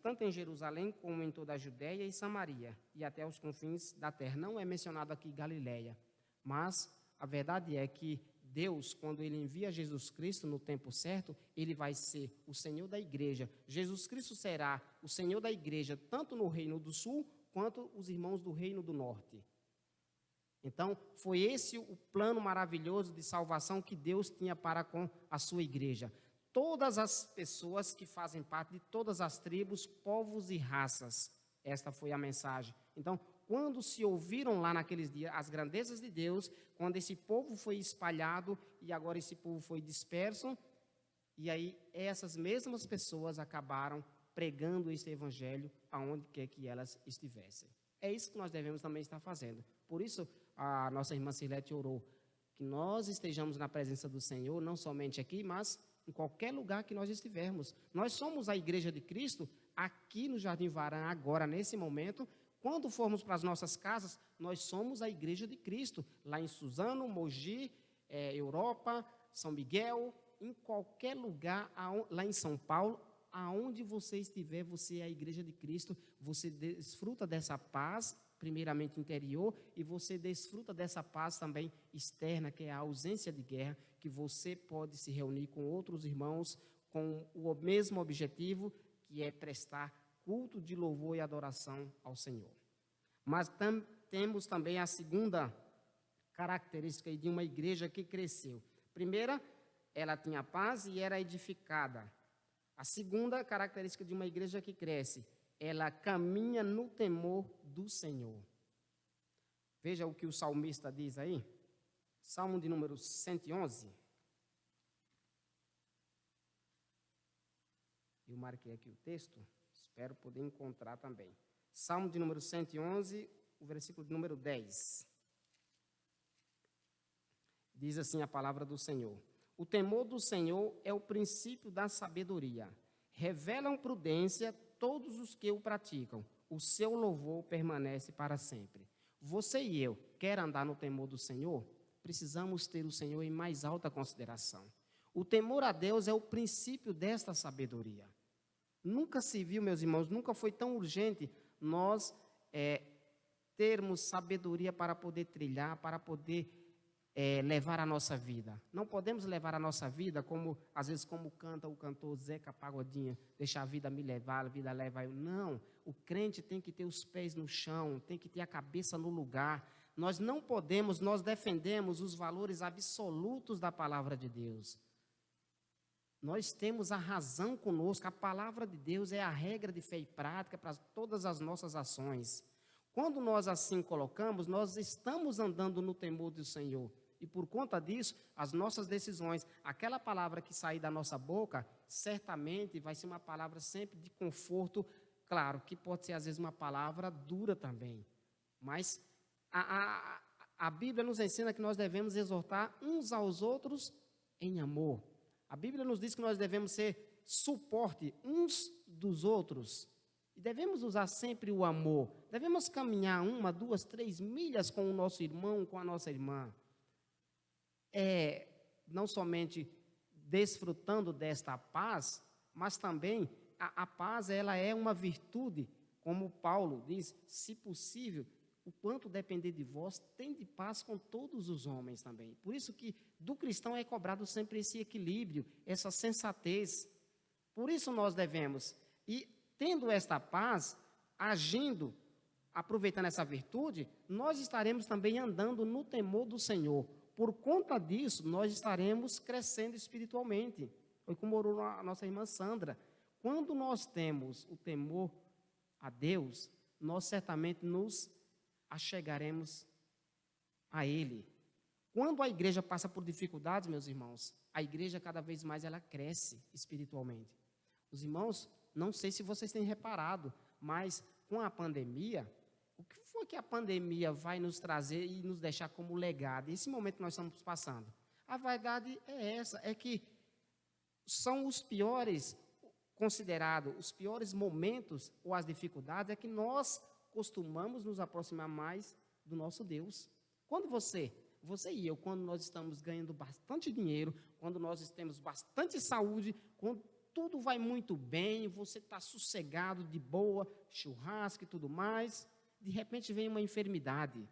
tanto em Jerusalém como em toda a Judéia e Samaria, e até os confins da terra. Não é mencionado aqui Galiléia, mas a verdade é que Deus, quando Ele envia Jesus Cristo no tempo certo, Ele vai ser o Senhor da igreja. Jesus Cristo será o Senhor da igreja, tanto no reino do sul, quanto os irmãos do reino do norte. Então, foi esse o plano maravilhoso de salvação que Deus tinha para com a sua igreja. Todas as pessoas que fazem parte de todas as tribos, povos e raças. Esta foi a mensagem. Então, quando se ouviram lá naqueles dias as grandezas de Deus, quando esse povo foi espalhado e agora esse povo foi disperso, e aí essas mesmas pessoas acabaram pregando este evangelho aonde quer que elas estivessem. É isso que nós devemos também estar fazendo. Por isso, a nossa irmã Cirlete orou, que nós estejamos na presença do Senhor, não somente aqui, mas em qualquer lugar que nós estivermos. Nós somos a igreja de Cristo aqui no Jardim Varã, agora, nesse momento. Quando formos para as nossas casas, nós somos a igreja de Cristo, lá em Suzano, Mogi, Europa, São Miguel, em qualquer lugar, lá em São Paulo, aonde você estiver, você é a igreja de Cristo, você desfruta dessa paz, primeiramente interior, e você desfruta dessa paz também externa, que é a ausência de guerra, que você pode se reunir com outros irmãos com o mesmo objetivo, que é prestar culto de louvor e adoração ao Senhor. Mas temos também a segunda característica de uma igreja que cresceu. Primeira, ela tinha paz e era edificada. A segunda característica de uma igreja que cresce, ela caminha no temor do Senhor. Veja o que o salmista diz aí. Salmo de número 111. Eu marquei aqui o texto, espero poder encontrar também. Salmo de número 111, o versículo de número 10. Diz assim a palavra do Senhor. O temor do Senhor é o princípio da sabedoria. Revelam prudência todos os que o praticam. O seu louvor permanece para sempre. Você e eu, quer andar no temor do Senhor? Precisamos ter o Senhor em mais alta consideração. O temor a Deus é o princípio desta sabedoria. Nunca se viu, meus irmãos, nunca foi tão urgente nós termos sabedoria para poder trilhar, para poder levar a nossa vida. Não podemos levar a nossa vida como, às vezes, como canta o cantor Zeca Pagodinho, deixa a vida me levar, a vida leva eu. Não, o crente tem que ter os pés no chão, tem que ter a cabeça no lugar. Nós não podemos, nós defendemos os valores absolutos da palavra de Deus. Nós temos a razão conosco, a palavra de Deus é a regra de fé e prática para todas as nossas ações. Quando nós assim colocamos, nós estamos andando no temor do Senhor. E por conta disso, as nossas decisões, aquela palavra que sair da nossa boca, certamente vai ser uma palavra sempre de conforto, claro, que pode ser às vezes uma palavra dura também. Mas a Bíblia nos ensina que nós devemos exortar uns aos outros em amor. A Bíblia nos diz que nós devemos ser suporte uns dos outros. E devemos usar sempre o amor. Devemos caminhar 1, 2, 3 milhas com o nosso irmão, com a nossa irmã. Não somente desfrutando desta paz, mas também a paz ela é uma virtude. Como Paulo diz, se possível, o quanto depender de vós, tende paz com todos os homens também. Por isso que do cristão é cobrado sempre esse equilíbrio, essa sensatez. Por isso nós devemos, e tendo esta paz, agindo, aproveitando essa virtude, nós estaremos também andando no temor do Senhor. Por conta disso, nós estaremos crescendo espiritualmente. Foi como orou a nossa irmã Sandra. Quando nós temos o temor a Deus, nós certamente nos achegaremos a Ele. Quando a igreja passa por dificuldades, meus irmãos, a igreja cada vez mais ela cresce espiritualmente. Os irmãos, não sei se vocês têm reparado, mas com a pandemia, o que foi que a pandemia vai nos trazer e nos deixar como legado? Esse momento que nós estamos passando. A verdade é essa, é que são os piores, considerados os piores momentos ou as dificuldades, é que nós costumamos nos aproximar mais do nosso Deus. Quando você e eu, quando nós estamos ganhando bastante dinheiro, quando nós temos bastante saúde, quando tudo vai muito bem, você está sossegado, de boa, churrasco e tudo mais, de repente vem uma enfermidade.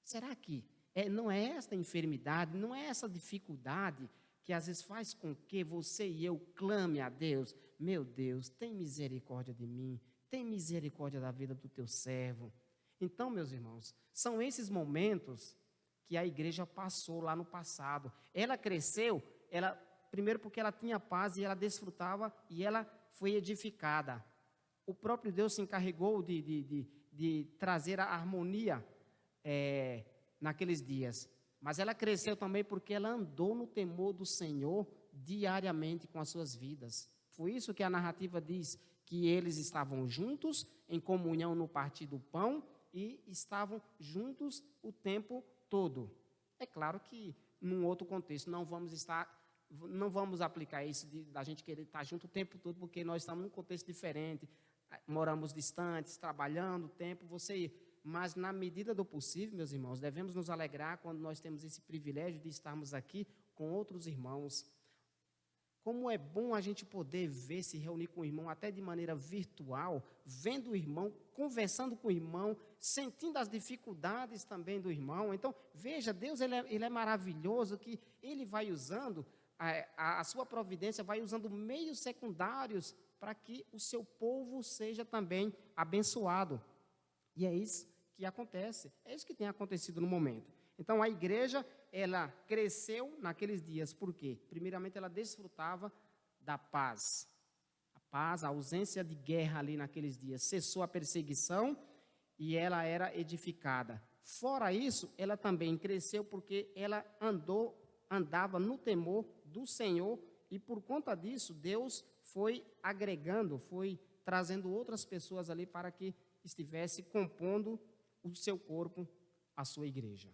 Será que não é esta enfermidade, não é essa dificuldade que às vezes faz com que você e eu clame a Deus? Meu Deus, tem misericórdia de mim, tem misericórdia da vida do teu servo. Então, meus irmãos, são esses momentos que a igreja passou lá no passado. Ela cresceu, primeiro porque ela tinha paz e ela desfrutava e ela foi edificada. O próprio Deus se encarregou de trazer a harmonia naqueles dias. Mas ela cresceu também porque ela andou no temor do Senhor diariamente com as suas vidas. Foi isso que a narrativa diz, que eles estavam juntos, em comunhão no partir do pão, e estavam juntos o tempo todo. É claro que, num outro contexto, não vamos aplicar isso da gente querer estar junto o tempo todo, porque nós estamos num contexto diferente, moramos distantes, trabalhando, mas na medida do possível, meus irmãos, devemos nos alegrar quando nós temos esse privilégio de estarmos aqui com outros irmãos. Como é bom a gente poder se reunir com o irmão, até de maneira virtual, vendo o irmão, conversando com o irmão, sentindo as dificuldades também do irmão. Então, veja, Deus ele é maravilhoso, que Ele vai usando, a sua providência vai usando meios secundários para que o seu povo seja também abençoado. E é isso que acontece, é isso que tem acontecido no momento. Então, a igreja, ela cresceu naqueles dias, por quê? Primeiramente, ela desfrutava da paz. A paz, a ausência de guerra ali naqueles dias, cessou a perseguição e ela era edificada. Fora isso, ela também cresceu porque ela andava no temor do Senhor e, por conta disso, Deus foi agregando, foi trazendo outras pessoas ali para que estivesse compondo o seu corpo, a sua igreja.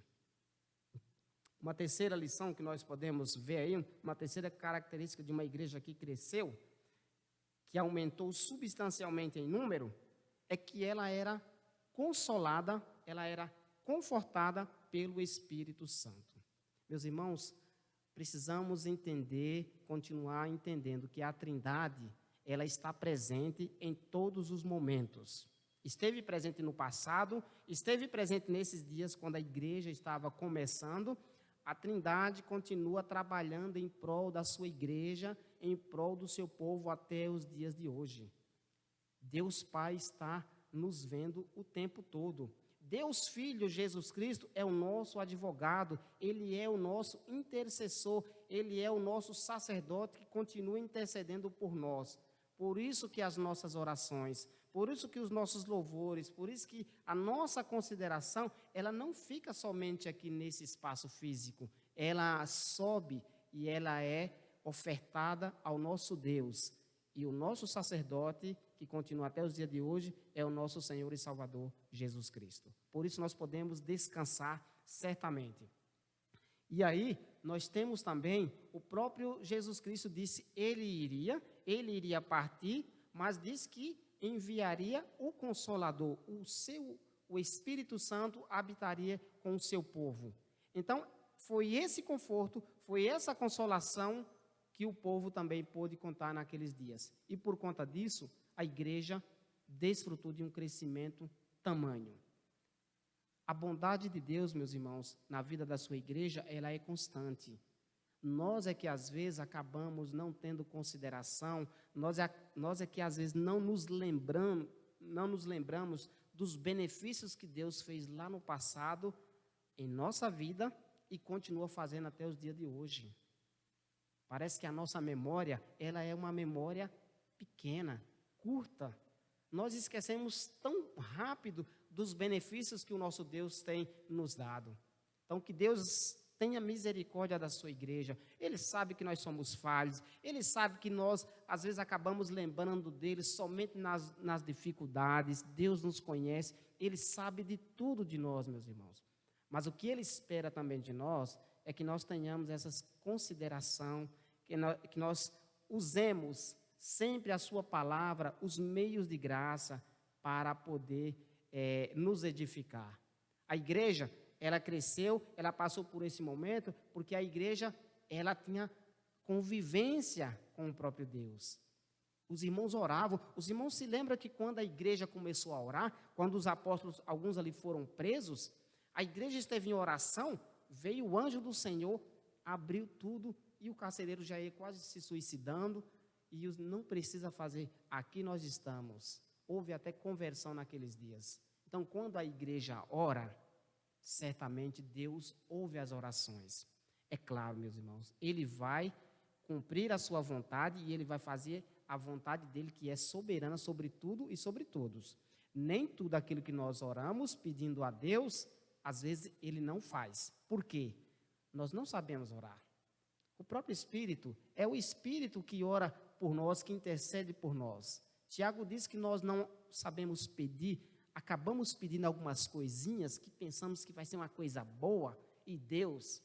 Uma terceira lição que nós podemos ver aí, uma terceira característica de uma igreja que cresceu, que aumentou substancialmente em número, é que ela era consolada, ela era confortada pelo Espírito Santo. Meus irmãos, precisamos entender, continuar entendendo que a Trindade, ela está presente em todos os momentos. Esteve presente no passado, esteve presente nesses dias quando a igreja estava começando. A Trindade continua trabalhando em prol da sua igreja, em prol do seu povo até os dias de hoje. Deus Pai está nos vendo o tempo todo. Deus Filho, Jesus Cristo, é o nosso advogado, Ele é o nosso intercessor, Ele é o nosso sacerdote que continua intercedendo por nós. Por isso que as nossas orações, por isso que os nossos louvores, por isso que a nossa consideração, ela não fica somente aqui nesse espaço físico, ela sobe e ela é ofertada ao nosso Deus. E o nosso sacerdote, que continua até os dias de hoje, é o nosso Senhor e Salvador, Jesus Cristo. Por isso nós podemos descansar certamente. E aí, nós temos também, o próprio Jesus Cristo disse, ele iria partir, mas disse que enviaria o Consolador, o Espírito Santo habitaria com o seu povo. Então, foi esse conforto, foi essa consolação que o povo também pôde contar naqueles dias. E por conta disso, a igreja desfrutou de um crescimento tamanho. A bondade de Deus, meus irmãos, na vida da sua igreja, ela é constante. Nós é que às vezes acabamos não tendo consideração, nós é que às vezes não nos lembramos dos benefícios que Deus fez lá no passado, em nossa vida, e continua fazendo até os dias de hoje. Parece que a nossa memória, ela é uma memória pequena, curta. Nós esquecemos tão rápido dos benefícios que o nosso Deus tem nos dado. Então, que Deus tenha misericórdia da sua igreja. Ele sabe que nós somos falhos. Ele sabe que nós, às vezes, acabamos lembrando dele somente nas dificuldades. Deus nos conhece. Ele sabe de tudo de nós, meus irmãos. Mas o que ele espera também de nós é que nós tenhamos essa consideração, que nós usemos sempre a sua palavra, os meios de graça para poder nos edificar. A igreja, ela cresceu, ela passou por esse momento, porque a igreja, ela tinha convivência com o próprio Deus. Os irmãos oravam, os irmãos se lembram que quando a igreja começou a orar, quando os apóstolos, alguns ali foram presos, a igreja esteve em oração, veio o anjo do Senhor, abriu tudo, e o carcereiro já ia quase se suicidando, e não precisa fazer, aqui nós estamos. Houve até conversão naqueles dias. Então, quando a igreja ora, certamente Deus ouve as orações. É claro, meus irmãos, Ele vai cumprir a sua vontade e Ele vai fazer a vontade dEle, que é soberana sobre tudo e sobre todos. Nem tudo aquilo que nós oramos pedindo a Deus, às vezes Ele não faz. Por quê? Nós não sabemos orar. O próprio Espírito é o Espírito que ora por nós, que intercede por nós. Tiago diz que nós não sabemos pedir, acabamos pedindo algumas coisinhas que pensamos que vai ser uma coisa boa e Deus,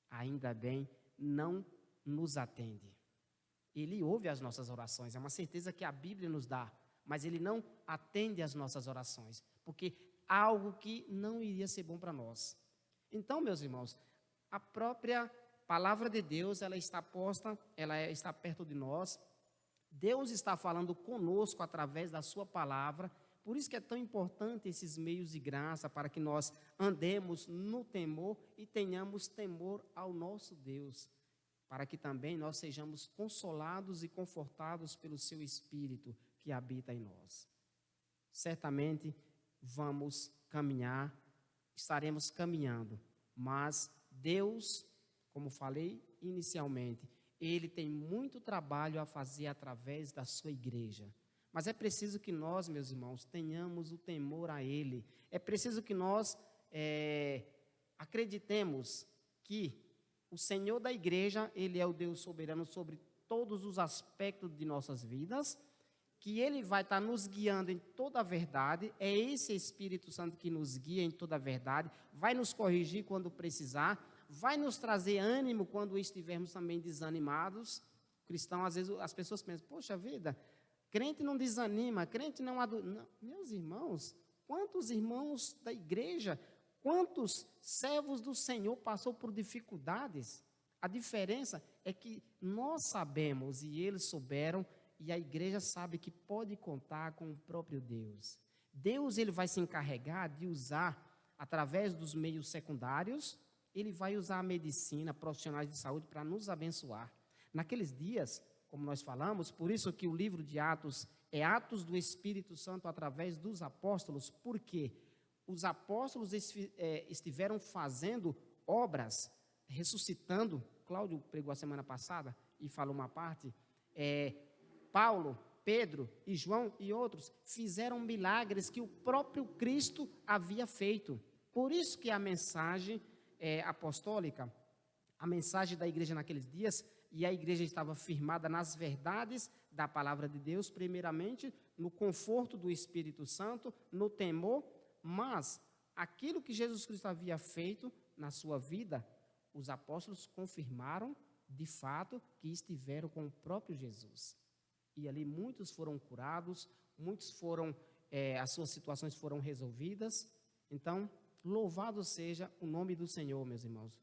ainda bem, não nos atende. Ele ouve as nossas orações, é uma certeza que a Bíblia nos dá, mas Ele não atende às nossas orações, porque há algo que não iria ser bom para nós. Então, meus irmãos, a própria palavra de Deus, ela está posta, está perto de nós. Deus está falando conosco através da sua palavra. Por isso que é tão importante esses meios de graça, para que nós andemos no temor e tenhamos temor ao nosso Deus, para que também nós sejamos consolados e confortados pelo seu Espírito que habita em nós. Certamente vamos caminhar, estaremos caminhando, mas Deus, como falei inicialmente, Ele tem muito trabalho a fazer através da sua igreja. Mas é preciso que nós, meus irmãos, tenhamos o temor a Ele. É preciso que nós acreditemos que o Senhor da igreja, Ele é o Deus soberano sobre todos os aspectos de nossas vidas, que Ele vai estar nos guiando em toda a verdade. É esse Espírito Santo que nos guia em toda a verdade, vai nos corrigir quando precisar, vai nos trazer ânimo quando estivermos também desanimados. Cristão, às vezes, as pessoas pensam, poxa vida, crente não desanima, crente não... Não. Meus irmãos, quantos irmãos da igreja, quantos servos do Senhor passou por dificuldades? A diferença é que nós sabemos e eles souberam, e a igreja sabe que pode contar com o próprio Deus. Deus, Ele vai se encarregar de usar, através dos meios secundários, Ele vai usar a medicina, profissionais de saúde para nos abençoar. Naqueles dias, como nós falamos, por isso que o livro de Atos é Atos do Espírito Santo através dos apóstolos, porque os apóstolos estiveram fazendo obras, ressuscitando. Cláudio pregou a semana passada e falou uma parte, Paulo, Pedro e João e outros fizeram milagres que o próprio Cristo havia feito. Por isso que a mensagem apostólica, a mensagem da igreja naqueles dias, e a igreja estava firmada nas verdades da palavra de Deus, primeiramente no conforto do Espírito Santo, no temor, mas aquilo que Jesus Cristo havia feito na sua vida, os apóstolos confirmaram de fato que estiveram com o próprio Jesus. E ali muitos foram curados, muitos foram, as suas situações foram resolvidas. Então, louvado seja o nome do Senhor, meus irmãos,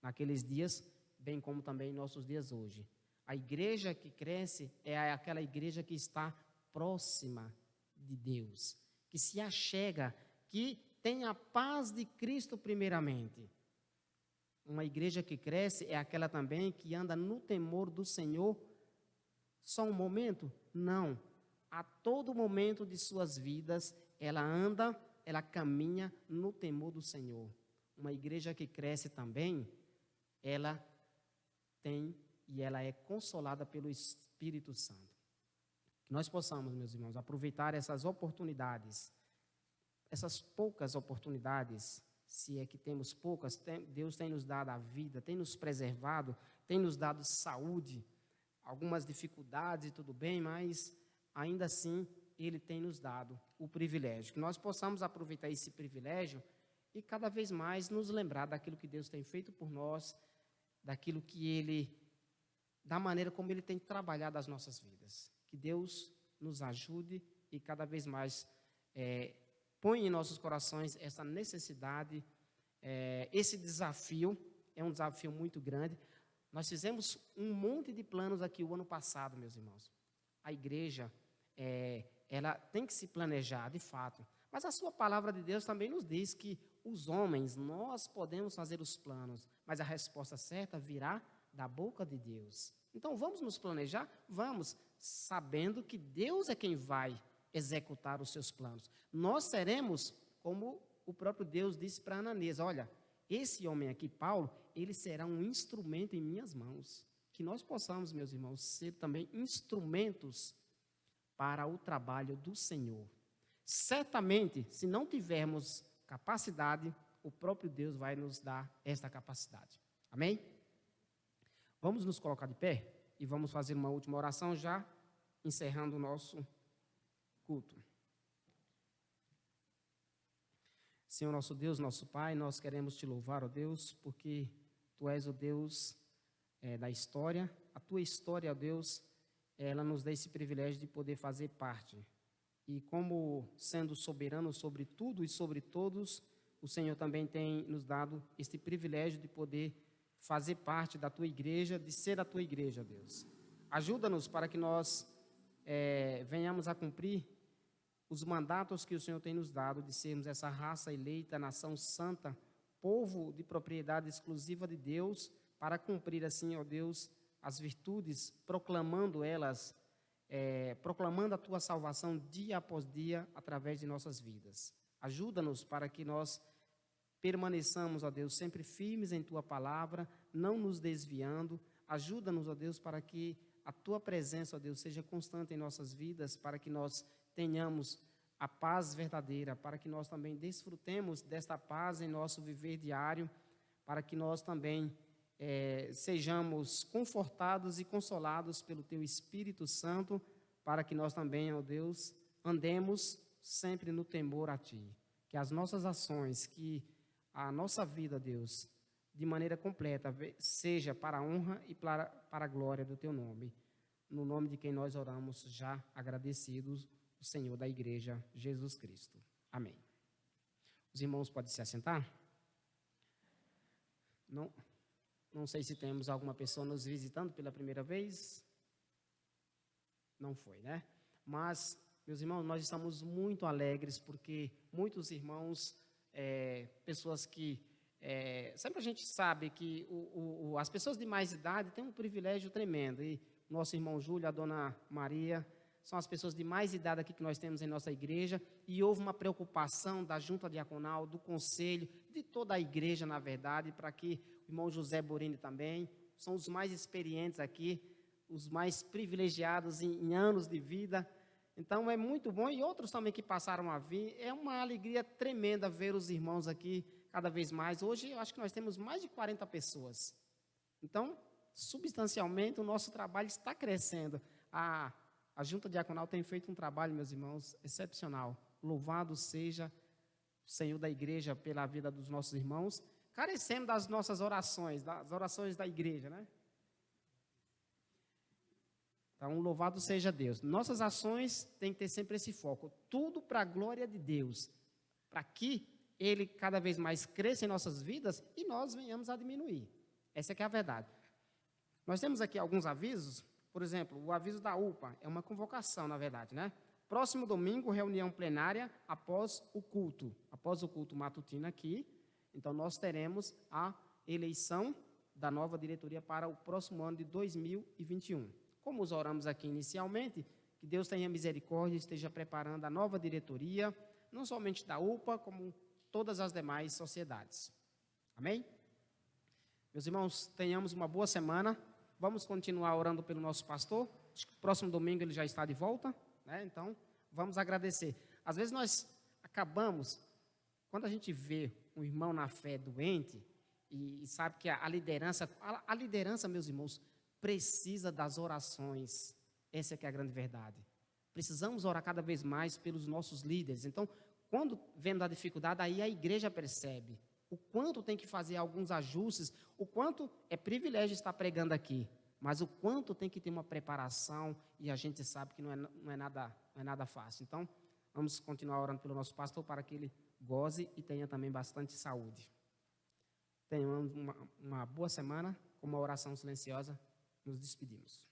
naqueles dias, bem como também em nossos dias hoje. A igreja que cresce é aquela igreja que está próxima de Deus, que se achega, que tem a paz de Cristo primeiramente. Uma igreja que cresce é aquela também que anda no temor do Senhor. Só um momento? Não. A todo momento de suas vidas, ela anda, ela caminha no temor do Senhor. Uma igreja que cresce também, ela tem e ela é consolada pelo Espírito Santo. Que nós possamos, meus irmãos, aproveitar essas oportunidades, essas poucas oportunidades, se é que temos poucas, Deus tem nos dado a vida, tem nos preservado, tem nos dado saúde, algumas dificuldades e tudo bem, mas ainda assim Ele tem nos dado o privilégio. Que nós possamos aproveitar esse privilégio e cada vez mais nos lembrar daquilo que Deus tem feito por nós, daquilo que Ele, da maneira como Ele tem trabalhado as nossas vidas. Que Deus nos ajude e cada vez mais põe em nossos corações essa necessidade, esse desafio. É um desafio muito grande. Nós fizemos um monte de planos aqui o ano passado, meus irmãos. A igreja, ela tem que se planejar, de fato. Mas a sua palavra de Deus também nos diz que os homens, nós podemos fazer os planos, mas a resposta certa virá da boca de Deus. Então, vamos nos planejar? Vamos, sabendo que Deus é quem vai executar os seus planos. Nós seremos como o próprio Deus disse para Ananias, olha, esse homem aqui, Paulo, ele será um instrumento em minhas mãos. Que nós possamos, meus irmãos, ser também instrumentos para o trabalho do Senhor. Certamente, se não tivermos capacidade, o próprio Deus vai nos dar esta capacidade. Amém? Vamos nos colocar de pé e vamos fazer uma última oração já, encerrando o nosso culto. Senhor nosso Deus, nosso Pai, nós queremos te louvar, ó Deus, porque Tu és o Deus da história. A Tua história, ó Deus, ela nos dá esse privilégio de poder fazer parte. E como sendo soberano sobre tudo e sobre todos, o Senhor também tem nos dado este privilégio de poder fazer parte da Tua igreja, de ser a Tua igreja, ó Deus. Ajuda-nos para que nós venhamos a cumprir os mandatos que o Senhor tem nos dado, de sermos essa raça eleita, nação santa, povo de propriedade exclusiva de Deus, para cumprir assim, ó Deus, as virtudes, proclamando elas, proclamando a Tua salvação dia após dia, através de nossas vidas. Ajuda-nos para que nós permaneçamos, ó Deus, sempre firmes em Tua palavra, não nos desviando. Ajuda-nos, ó Deus, para que a Tua presença, ó Deus, seja constante em nossas vidas, para que nós tenhamos a paz verdadeira, para que nós também desfrutemos desta paz em nosso viver diário, para que nós também sejamos confortados e consolados pelo Teu Espírito Santo, para que nós também, ó Deus, andemos sempre no temor a Ti. Que as nossas ações, que a nossa vida, Deus, de maneira completa, seja para a honra e para a glória do Teu nome. No nome de quem nós oramos, já agradecidos, o Senhor da Igreja, Jesus Cristo. Amém. Os irmãos podem se assentar? Não sei se temos alguma pessoa nos visitando pela primeira vez. Não foi, né? Mas, meus irmãos, nós estamos muito alegres porque muitos irmãos, pessoas que... sempre a gente sabe que as pessoas de mais idade têm um privilégio tremendo. E nosso irmão Júlio, a dona Maria, são as pessoas de mais idade aqui que nós temos em nossa igreja, e houve uma preocupação da junta diaconal, do conselho, de toda a igreja, na verdade, para que o irmão José Borini também, são os mais experientes aqui, os mais privilegiados em anos de vida. Então é muito bom, e outros também que passaram a vir, é uma alegria tremenda ver os irmãos aqui cada vez mais. Hoje eu acho que nós temos mais de 40 pessoas. Então, substancialmente, o nosso trabalho está crescendo. A junta diaconal tem feito um trabalho, meus irmãos, excepcional. Louvado seja o Senhor da igreja pela vida dos nossos irmãos. Carecemos das nossas orações, das orações da igreja, né? Então, louvado seja Deus. Nossas ações têm que ter sempre esse foco. Tudo para a glória de Deus. Para que Ele cada vez mais cresça em nossas vidas e nós venhamos a diminuir. Essa é a verdade. Nós temos aqui alguns avisos. Por exemplo, o aviso da UPA é uma convocação, na verdade, né? Próximo domingo, reunião plenária após o culto matutino aqui. Então, nós teremos a eleição da nova diretoria para o próximo ano de 2021. Como os oramos aqui inicialmente, que Deus tenha misericórdia e esteja preparando a nova diretoria, não somente da UPA, como todas as demais sociedades. Amém? Meus irmãos, tenhamos uma boa semana. Vamos continuar orando pelo nosso pastor. Acho que próximo domingo ele já está de volta, né? Então, vamos agradecer. Às vezes nós acabamos, quando a gente vê um irmão na fé doente, e sabe que a liderança, meus irmãos, precisa das orações. Essa é que é a grande verdade. Precisamos orar cada vez mais pelos nossos líderes. Então, quando vemos a dificuldade, aí a igreja percebe o quanto tem que fazer alguns ajustes, o quanto é privilégio estar pregando aqui, mas o quanto tem que ter uma preparação, e a gente sabe que não é nada fácil. Então, vamos continuar orando pelo nosso pastor para que ele goze e tenha também bastante saúde. Tenhamos uma boa semana, com uma oração silenciosa, nos despedimos.